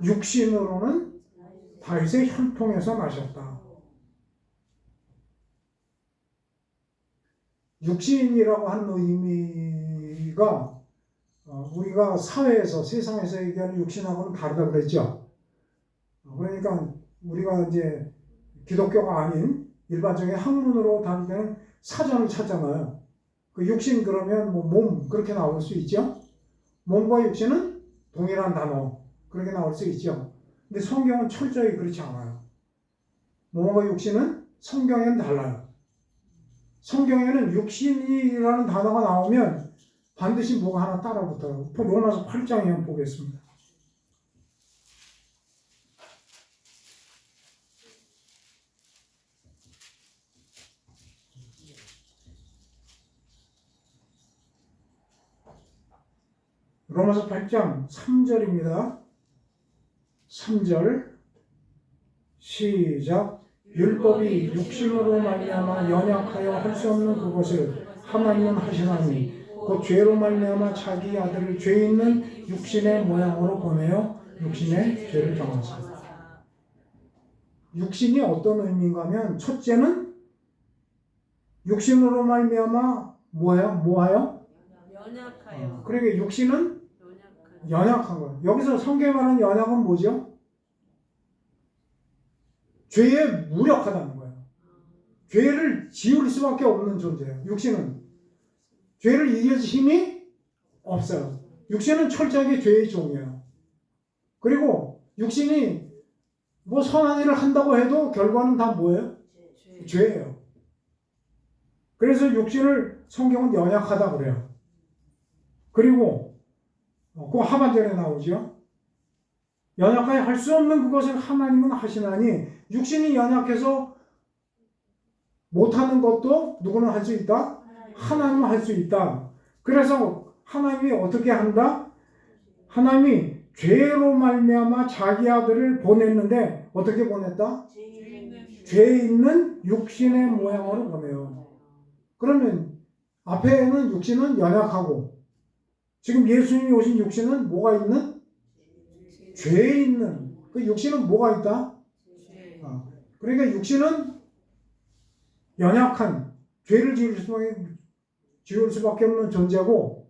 육신으로는 다윗의 혈통에서 나셨다. 육신이라고 하는 의미가 우리가 사회에서 세상에서 얘기하는 육신하고는 다르다고 그랬죠. 그러니까 우리가 이제 기독교가 아닌 일반적인 학문으로 다닐 때는 사전을 찾잖아요. 그 육신 그러면 뭐 몸 그렇게 나올 수 있죠. 몸과 육신은 동일한 단어 그렇게 나올 수 있죠. 근데 성경은 철저히 그렇지 않아요. 몸과 육신은 성경에는 달라요. 성경에는 육신이라는 단어가 나오면 반드시 뭐가 하나 따라붙어요. 로마서 8장에 한번 보겠습니다. 로마서 8장 3절입니다. 3절 시작. 율법이 육신으로 말미암아 연약하여 할 수 없는 그것을 하나님은 하시나니 곧 죄로 말미암아 자기 아들을 죄 있는 육신의 모양으로 보내어 육신의 죄를 정하사. 육신이 어떤 의미인가 하면 첫째는 육신으로 말미암아 뭐하여? 연약하여. 그러니까 육신은 연약한 거예요. 여기서 성경에 말하는 연약은 뭐죠? 죄에 무력하다는 거예요. 죄를 지을 수밖에 없는 존재예요. 육신은 죄를 이길 힘이 없어요. 육신은 철저하게 죄의 종이에요. 그리고 육신이 뭐 선한 일을 한다고 해도 결과는 다 뭐예요? 죄예요. 그래서 육신을 성경은 연약하다 그래요. 그리고 그 하반절에 나오죠. 연약하여 할 수 없는 그것을 하나님은 하시나니 육신이 연약해서 못하는 것도 누구는 할 수 있다? 하나님은 할 수 있다. 그래서 하나님이 어떻게 한다? 하나님이 죄로 말미암아 자기 아들을 보냈는데 어떻게 보냈다? 죄 있는 육신의 모양으로 보내요. 그러면 앞에는 육신은 연약하고 지금 예수님이 오신 육신은 뭐가 있는? 죄 있는. 그 육신은 뭐가 있다? 그러니까 육신은 연약한 죄를 지을 수밖에 없는 존재고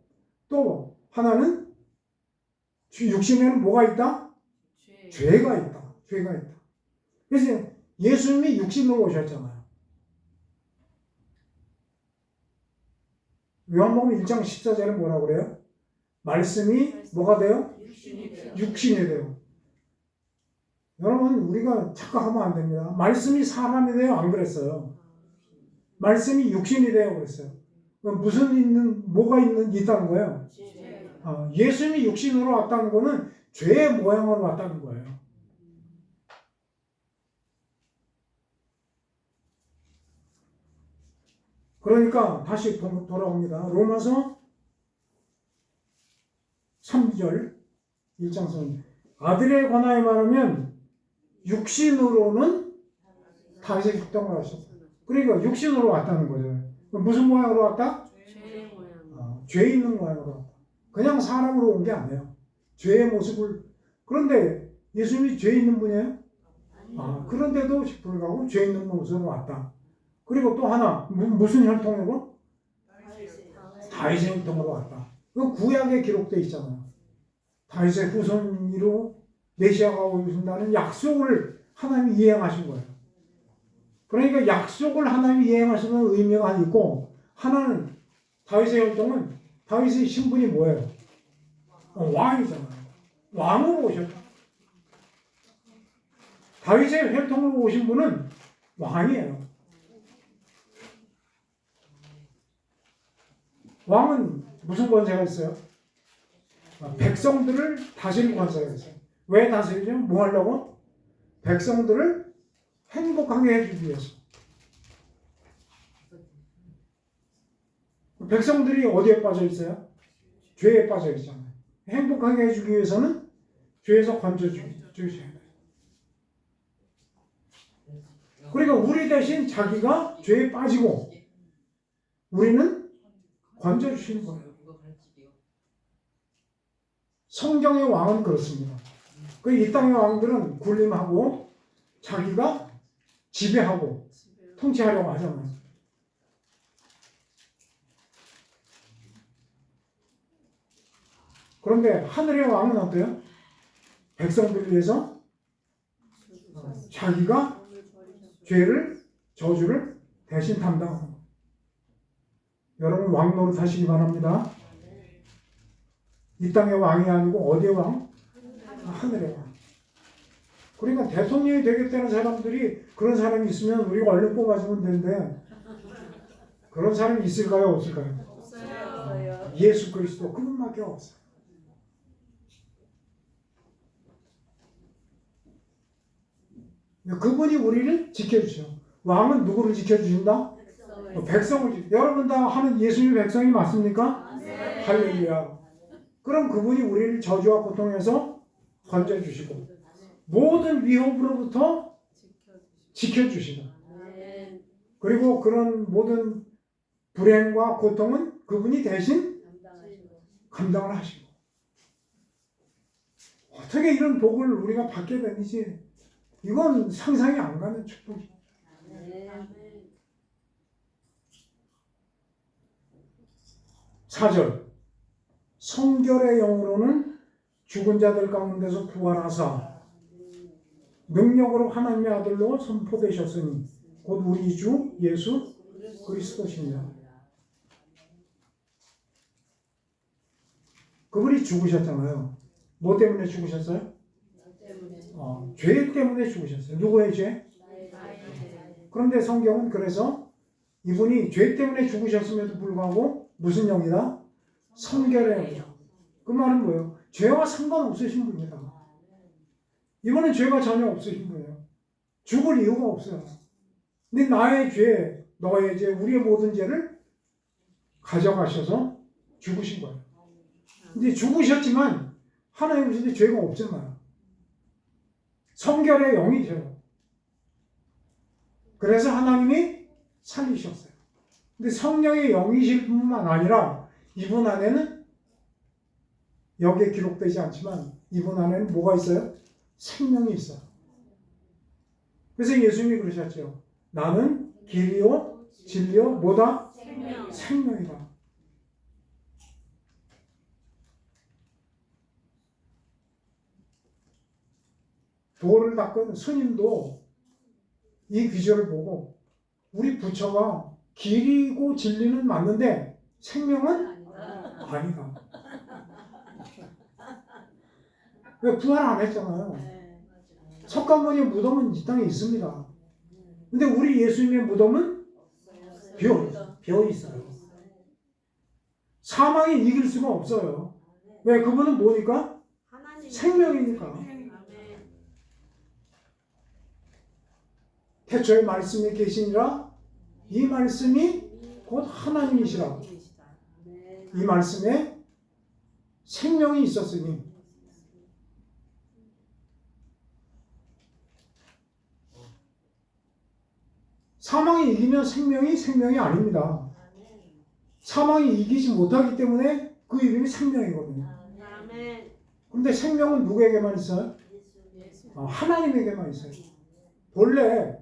또 하나는 육신에는 뭐가 있다? 죄가 있다. 죄가 있다. 그래서 예수님이 육신으로 오셨잖아요. 요한복음 1장 14절에 뭐라고 그래요? 말씀이 뭐가 돼요? 육신이 돼요. 여러분 우리가 착각하면 안 됩니다. 말씀이 사람이 돼요? 안 그랬어요. 말씀이 육신이 돼요? 그랬어요. 그럼 뭐가 있다는 거예요? 예수님이 육신으로 왔다는 거는 죄의 모양으로 왔다는 거예요. 그러니까 다시 돌아옵니다. 로마서 3절 1장 아들에 관하여 말하면 육신으로는 다윗의 혈통을 하셨어요. 그러니까 육신으로 왔다는 거죠. 무슨 모양으로 왔다? 죄의 모양. 죄 있는 모양으로 왔다. 그냥 사람으로 온 게 아니에요. 죄의 모습을. 그런데 예수님이 죄 있는 분이에요? 그런데도 불구하고 죄 있는 모습으로 왔다. 그리고 또 하나 무슨 혈통으로? 다윗의 혈통으로 왔다. 그 구약에 기록되어 있잖아요. 다윗의 후손으로 메시아가 오신다는 약속을 하나님이 이행하신 거예요. 그러니까 약속을 하나님이 이행하시는 의미가 있고, 하나는 다윗의 혈통은 다윗의 신분이 뭐예요? 왕이잖아요. 왕으로 오셨다. 다윗의 혈통으로 오신 분은 왕이에요. 왕은 무슨 권세가 있어요? 백성들을 다스릴 권세가 있어요. 왜 다스리죠? 뭐 하려고? 백성들을 행복하게 해주기 위해서. 백성들이 어디에 빠져 있어요? 죄에 빠져 있잖아요. 행복하게 해주기 위해서는 죄에서 건져주셔야 돼요. 그러니까 우리 대신 자기가 죄에 빠지고 우리는 건져주시는 거예요. 성경의 왕은 그렇습니다. 이 땅의 왕들은 군림하고 자기가 지배하고 통치하려고 하잖아요. 그런데 하늘의 왕은 어때요? 백성들을 위해서 자기가 저주를 대신 담당하는 거예요. 여러분 왕 노릇하시기 바랍니다. 이 땅의 왕이 아니고 어디의 왕? 하늘의 왕. 그러니까 대통령이 되겠다는 사람들이 그런 사람이 있으면 우리가 얼른 뽑아주면 되는데 그런 사람이 있을까요? 없을까요? 없어요. 예수 그리스도 그분밖에 없어요. 그분이 우리를 지켜주셔. 왕은 누구를 지켜주신다? 백성을 지켜. 여러분 다 하는 예수님의 백성이 맞습니까? 네. 할렐루야. 그럼 그분이 우리를 저주와 고통에서 건져주시고 모든 위협으로부터 지켜주시고 그리고 그런 모든 불행과 고통은 그분이 대신 감당을 하시고 어떻게 이런 복을 우리가 받게 되는지 이건 상상이 안 가는 축복이에요. 4절 성결의 영으로는 죽은 자들 가운데서 부활하사 능력으로 하나님의 아들로 선포되셨으니 곧 우리 주 예수 그리스도시니라. 그분이 죽으셨잖아요. 뭐 때문에 죽으셨어요? 죄 때문에 죽으셨어요. 누구의 죄? 그런데 성경은 그래서 이분이 죄 때문에 죽으셨음에도 불구하고 무슨 영이다? 성결의 영. 그 말은 뭐예요? 죄와 상관없으신 분이다. 이분은 죄가 전혀 없으신 분이에요. 죽을 이유가 없어요. 근데 나의 죄, 너의 죄, 우리의 모든 죄를 가져가셔서 죽으신 거예요. 근데 죽으셨지만 하나님 보실 때 죄가 없잖아요. 성결의 영이죠. 그래서 하나님이 살리셨어요. 근데 성령의 영이실 뿐만 아니라 이분 안에는 여기에 기록되지 않지만 이분 안에는 뭐가 있어요? 생명이 있어요. 그래서 예수님이 그러셨죠. 나는 길이요 진리요 뭐다? 생명이다. 돌을 닦은 스님도 이 비주얼을 보고 우리 부처가 길이고 진리는 맞는데 생명은 아니다. 왜 부활 안 했잖아요. 석가모니의 무덤은 이 땅에 있습니다. 근데 우리 예수님의 무덤은 비어 있어요. 사망이 이길 수가 없어요. 왜? 그분은 뭐니까? 생명이니까. 태초에 말씀이 계시니라. 이 말씀이 곧 하나님이시라. 이 말씀에 생명이 있었으니 사망이 이기면 생명이 아닙니다. 사망이 이기지 못하기 때문에 그 이름이 생명이거든요. 그런데 생명은 누구에게만 있어요? 하나님에게만 있어요. 본래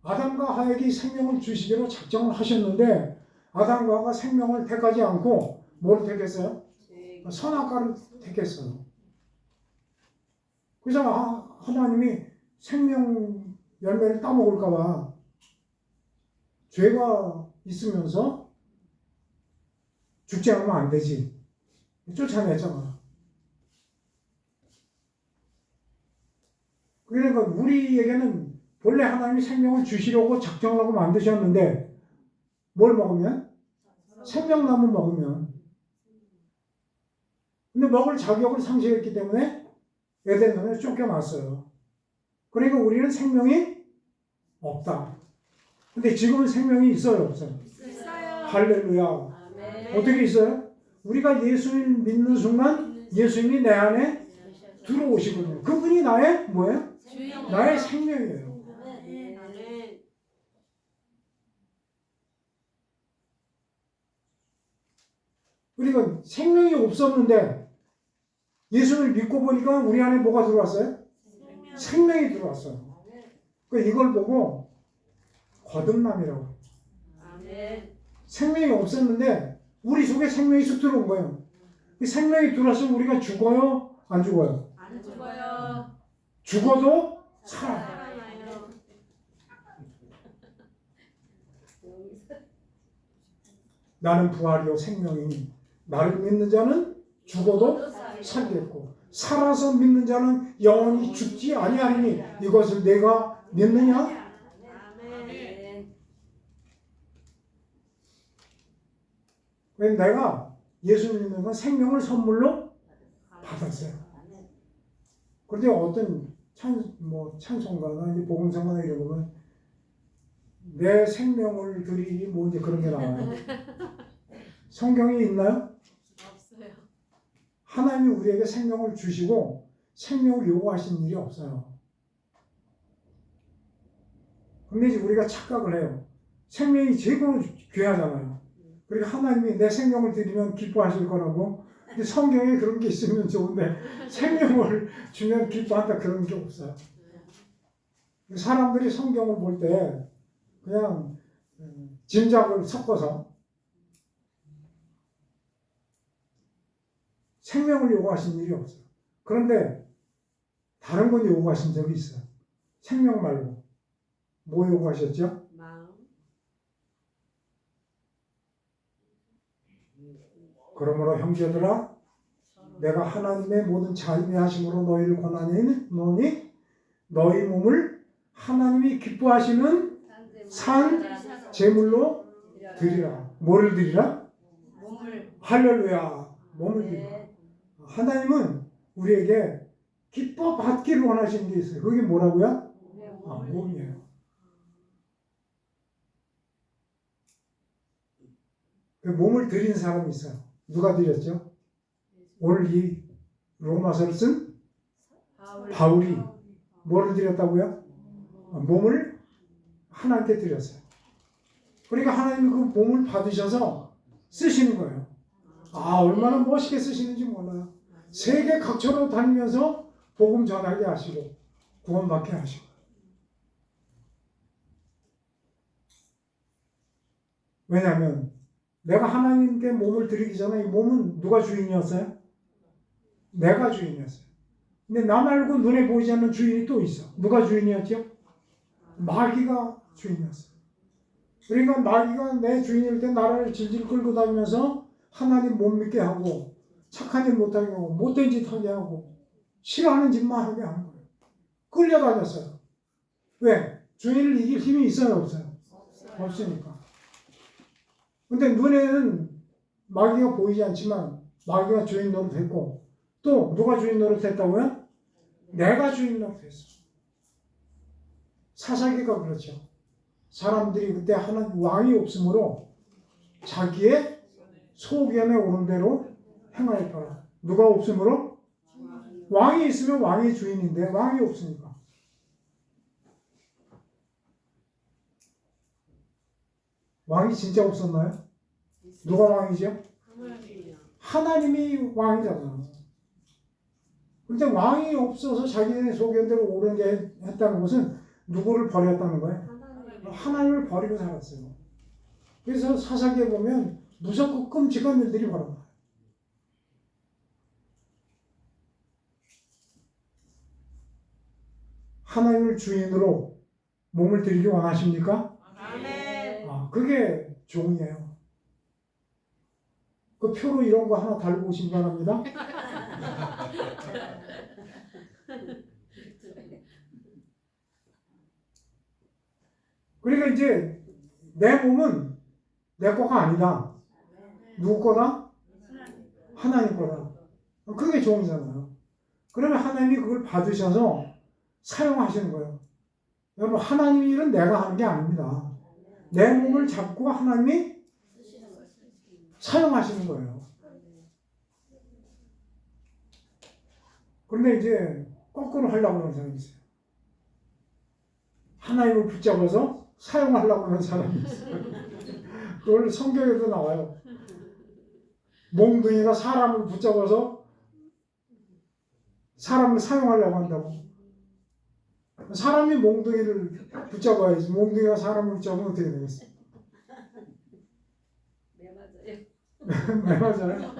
아담과 하에게 생명을 주시기로 작정을 하셨는데 아담과 하가 생명을 택하지 않고 뭘 택했어요? 선악과를 택했어요. 그래서 하나님이 생명 열매를 따먹을까 봐 죄가 있으면서 죽지 않으면 안 되지. 쫓아냈잖아. 그러니까 우리에게는 본래 하나님이 생명을 주시려고 작정을 하고 만드셨는데 뭘 먹으면? 생명나무 먹으면. 근데 먹을 자격을 상실했기 때문에 에덴을 쫓겨났어요. 그러니까 우리는 생명이 없다. 근데 지금은 생명이 있어요, 없어요? 할렐루야. 어떻게 있어요? 우리가 예수님 믿는 순간 예수님이 내 안에 들어오시거든요. 그분이 나의 뭐예요? 나의 생명이에요. 그러니까 생명이 없었는데 예수를 믿고 보니까 우리 안에 뭐가 들어왔어요? 생명이 들어왔어요. 그러니까 이걸 보고 거듭남이라고. 생명이 없었는데 우리 속에 생명이 쑥 들어온 거예요. 이 생명이 들어왔으면 우리가 죽어요? 안 죽어요? 안 죽어요. 죽어도 살아요. 나는 부활이요 생명이니 나를 믿는 자는 죽어도 살겠고 살아서 믿는 자는 영원히 죽지 아니하리니 이것을 내가 믿느냐? 왜 내가 예수 믿는 건 생명을 선물로 받았어요. 그런데 어떤 찬송가나 복음성가나 이런 거 보면 내 생명을 드리니 뭐 이제 그런 게 나와요. 성경에 있나요? 없어요. 하나님이 우리에게 생명을 주시고 생명을 요구하신 일이 없어요. 근데 이제 우리가 착각을 해요. 생명이 최고로 귀하잖아요. 그러니까 하나님이 내 생명을 드리면 기뻐하실 거라고. 근데 성경에 그런 게 있으면 좋은데 생명을 주면 기뻐한다 그런 게 없어요. 사람들이 성경을 볼 때 그냥 짐작을 섞어서 생명을 요구하신 일이 없어요. 그런데 다른 건 요구하신 적이 있어요. 생명 말고 뭐 요구하셨죠? 마음. 그러므로 형제들아 내가 하나님의 모든 자유의 하심으로 너희를 권하노니 너희 몸을 하나님이 기뻐하시는 산 제물로 드리라. 뭐를 드리라? 몸을. 할렐루야. 몸을 드리라. 하나님은 우리에게 기뻐 받기를 원하시는 게 있어요. 그게 뭐라고요? 몸이에요. 그 몸을 드린 사람이 있어요. 누가 드렸죠? 오늘 이 로마서를 쓴 바울이 뭐를 드렸다고요? 몸을 하나님께 드렸어요. 그러니까 하나님이 그 몸을 받으셔서 쓰시는 거예요. 얼마나 멋있게 쓰시는지 몰라요. 세계 각처로 다니면서 복음 전하게 하시고 구원받게 하시고. 왜냐하면 내가 하나님께 몸을 드리기 전에 이 몸은 누가 주인이었어요? 내가 주인이었어요. 근데 나 말고 눈에 보이지 않는 주인이 또 있어. 누가 주인이었죠? 마귀가 주인이었어요. 그러니까 마귀가 내 주인일 때 나를 질질 끌고 다니면서 하나님 못 믿게 하고 착한 일 못하게 하고 못된 짓 하게 하고 싫어하는 짓만 하게 하는 거예요. 끌려다녔어요. 왜? 주인을 이길 힘이 있어요, 없어요? 없으니까. 근데 눈에는 마귀가 보이지 않지만 마귀가 주인 노릇했고, 또 누가 주인 노릇했다고요? 내가 주인 노릇했어. 사사기가 그렇죠. 사람들이 그때 하는 왕이 없으므로 자기의 소견에 오른 대로 행하였더라. 누가 없으므로? 왕이 있으면 왕이 주인인데 왕이 없으니까. 왕이 진짜 없었나요? 누가 왕이죠? 하나님이 왕이잖아요. 근데 왕이 없어서 자기네 소견대로 옳게 했다는 것은 누구를 버렸다는 거예요? 하나님을 버리고 살았어요. 그래서 사사기에 보면 무섭고 끔찍한 일들이 벌어져요. 하나님을 주인으로 몸을 드리기 원하십니까? 아멘. 그게 종이에요. 그 표로 이런 거 하나 달고 오시기 바랍니다. 그러니까 이제 내 몸은 내 거가 아니다. 누구 거다? 하나님 거다. 그게 종이잖아요. 그러면 하나님이 그걸 받으셔서 사용하시는 거예요. 여러분, 하나님 일은 내가 하는 게 아닙니다. 내 몸을 잡고 하나님이 사용하시는 거예요. 그런데 이제 거꾸로 하려고 하는 사람이 있어요. 하나님을 붙잡아서 사용하려고 하는 사람이 있어요. 그걸 성경에도 나와요. 몽둥이가 사람을 붙잡아서 사람을 사용하려고 한다고. 사람이 몽둥이를 붙잡아야지. 몽둥이가 사람을 붙잡으면 어떻게 되겠어요? 네, 맞아요. 네, 맞아요.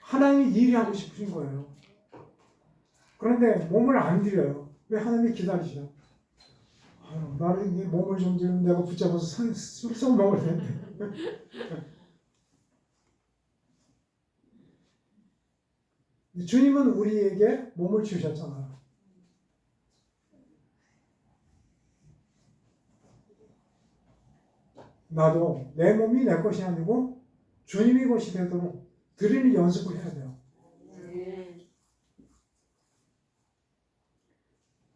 하나님이 일이 하고 싶으신 거예요. 그런데 몸을 안 드려요. 왜? 하나님이 기다리시죠. 나는 이 몸을 좀 드리면 내가 붙잡아서 쑥 먹을 텐데. 주님은 우리에게 몸을 주셨잖아요. 나도 내 몸이 내 것이 아니고 주님이 것이 되도록 드리는 연습을 해야 돼요.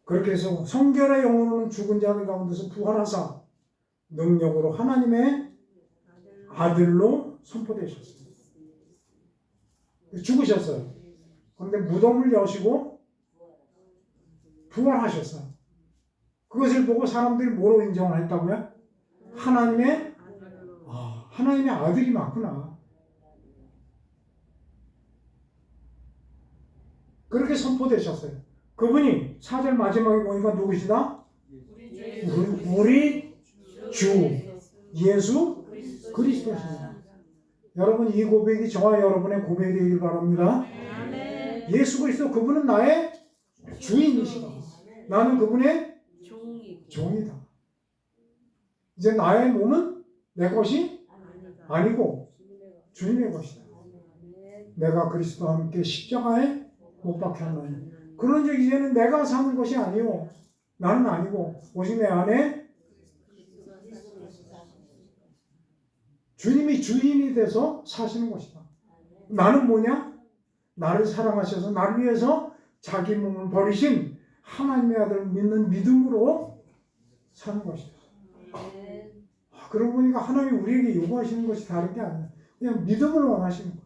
그렇게 해서 성결의 영으로는 죽은 자들 가운데서 부활하사 능력으로 하나님의 아들로 선포되셨어요. 죽으셨어요. 그런데 무덤을 여시고 부활하셨어요. 그것을 보고 사람들이 뭐로 인정을 했다고요? 하나님의 아들이 맞구나. 그렇게 선포되셨어요. 그분이 4절 마지막에 보니까 누구시다? 우리 주 예수 그리스도십니다. 여러분, 이 고백이 저와 여러분의 고백이 되길 바랍니다. 예수 그리스도, 그분은 나의 주인이시다. 나는 그분의 종이다. 이제 나의 몸은 내 것이 아니고 주님의 것이다. 내가 그리스도와 함께 십자가에 못 박혀 하나니. 그런즉 이제는 내가 사는 것이 아니요, 나는 아니고 오직 내 안에 주님이 주인이 돼서 사시는 것이다. 나는 뭐냐? 나를 사랑하셔서 나를 위해서 자기 몸을 버리신 하나님의 아들을 믿는 믿음으로 사는 것이다. 그러고 보니까 하나님이 우리에게 요구하시는 것이 다른 게 아니에요. 그냥 믿음을 원하시는 거예요.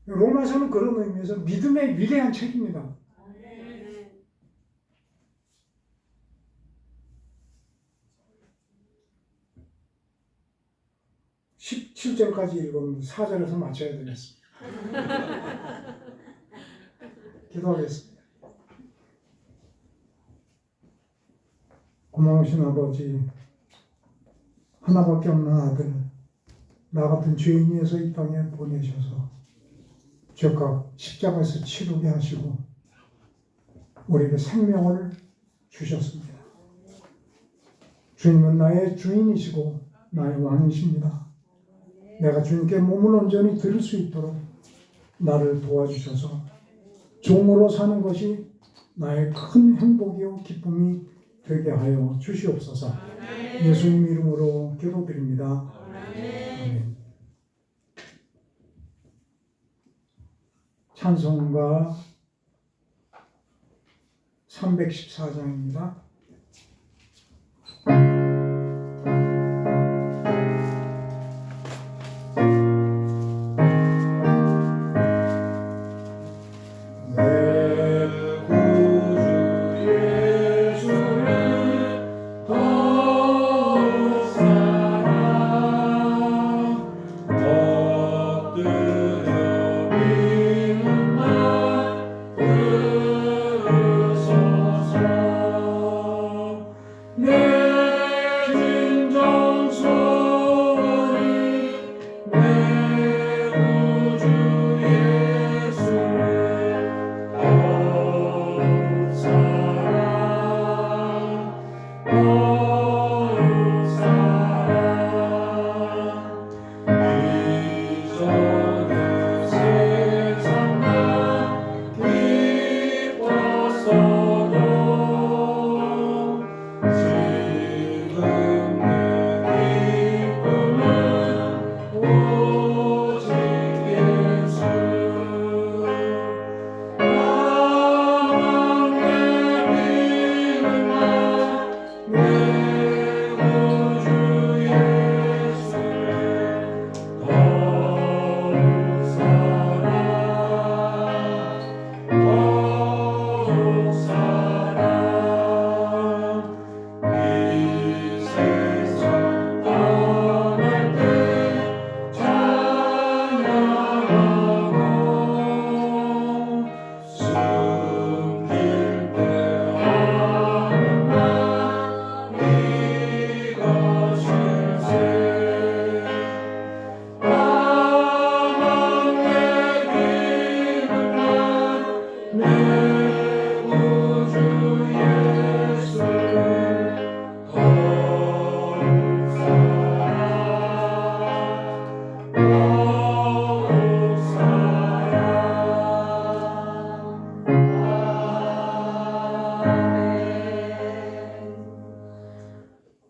로마서는 그런 의미에서 믿음의 위대한 책입니다. 17절까지 읽으면 4절에서 맞춰야 되겠습니다. 기도하겠습니다. 고마우신 아버지, 하나밖에 없는 아들, 나 같은 죄인에서 이 땅에 보내셔서 죄값 십자가에서 치르게 하시고 우리에게 생명을 주셨습니다. 주님은 나의 주인이시고 나의 왕이십니다. 내가 주님께 몸을 온전히 드릴 수 있도록 나를 도와주셔서 종으로 사는 것이 나의 큰 행복이요 기쁨이 되게 하여 주시옵소서. 예수님 이름으로 기도드립니다. 아멘. 찬송가 314장입니다.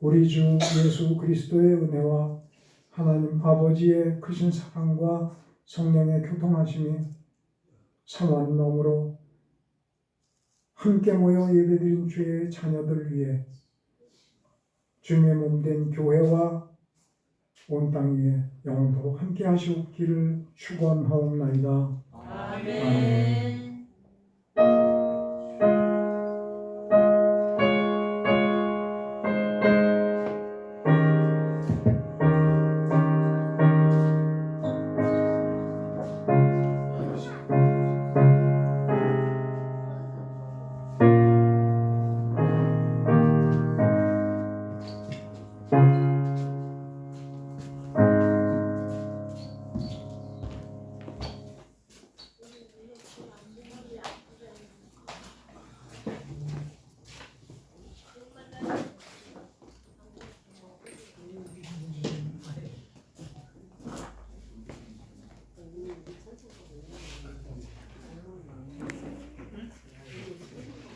우리 주 예수 그리스도의 은혜와 하나님 아버지의 크신 사랑과 성령의 교통하심이 사모하는 마음으로 함께 모여 예배드린 주의 자녀들 위해 주님의 몸된 교회와 온 땅 위에 영원토록 함께 하시옵기를 축원하옵나이다. 아멘.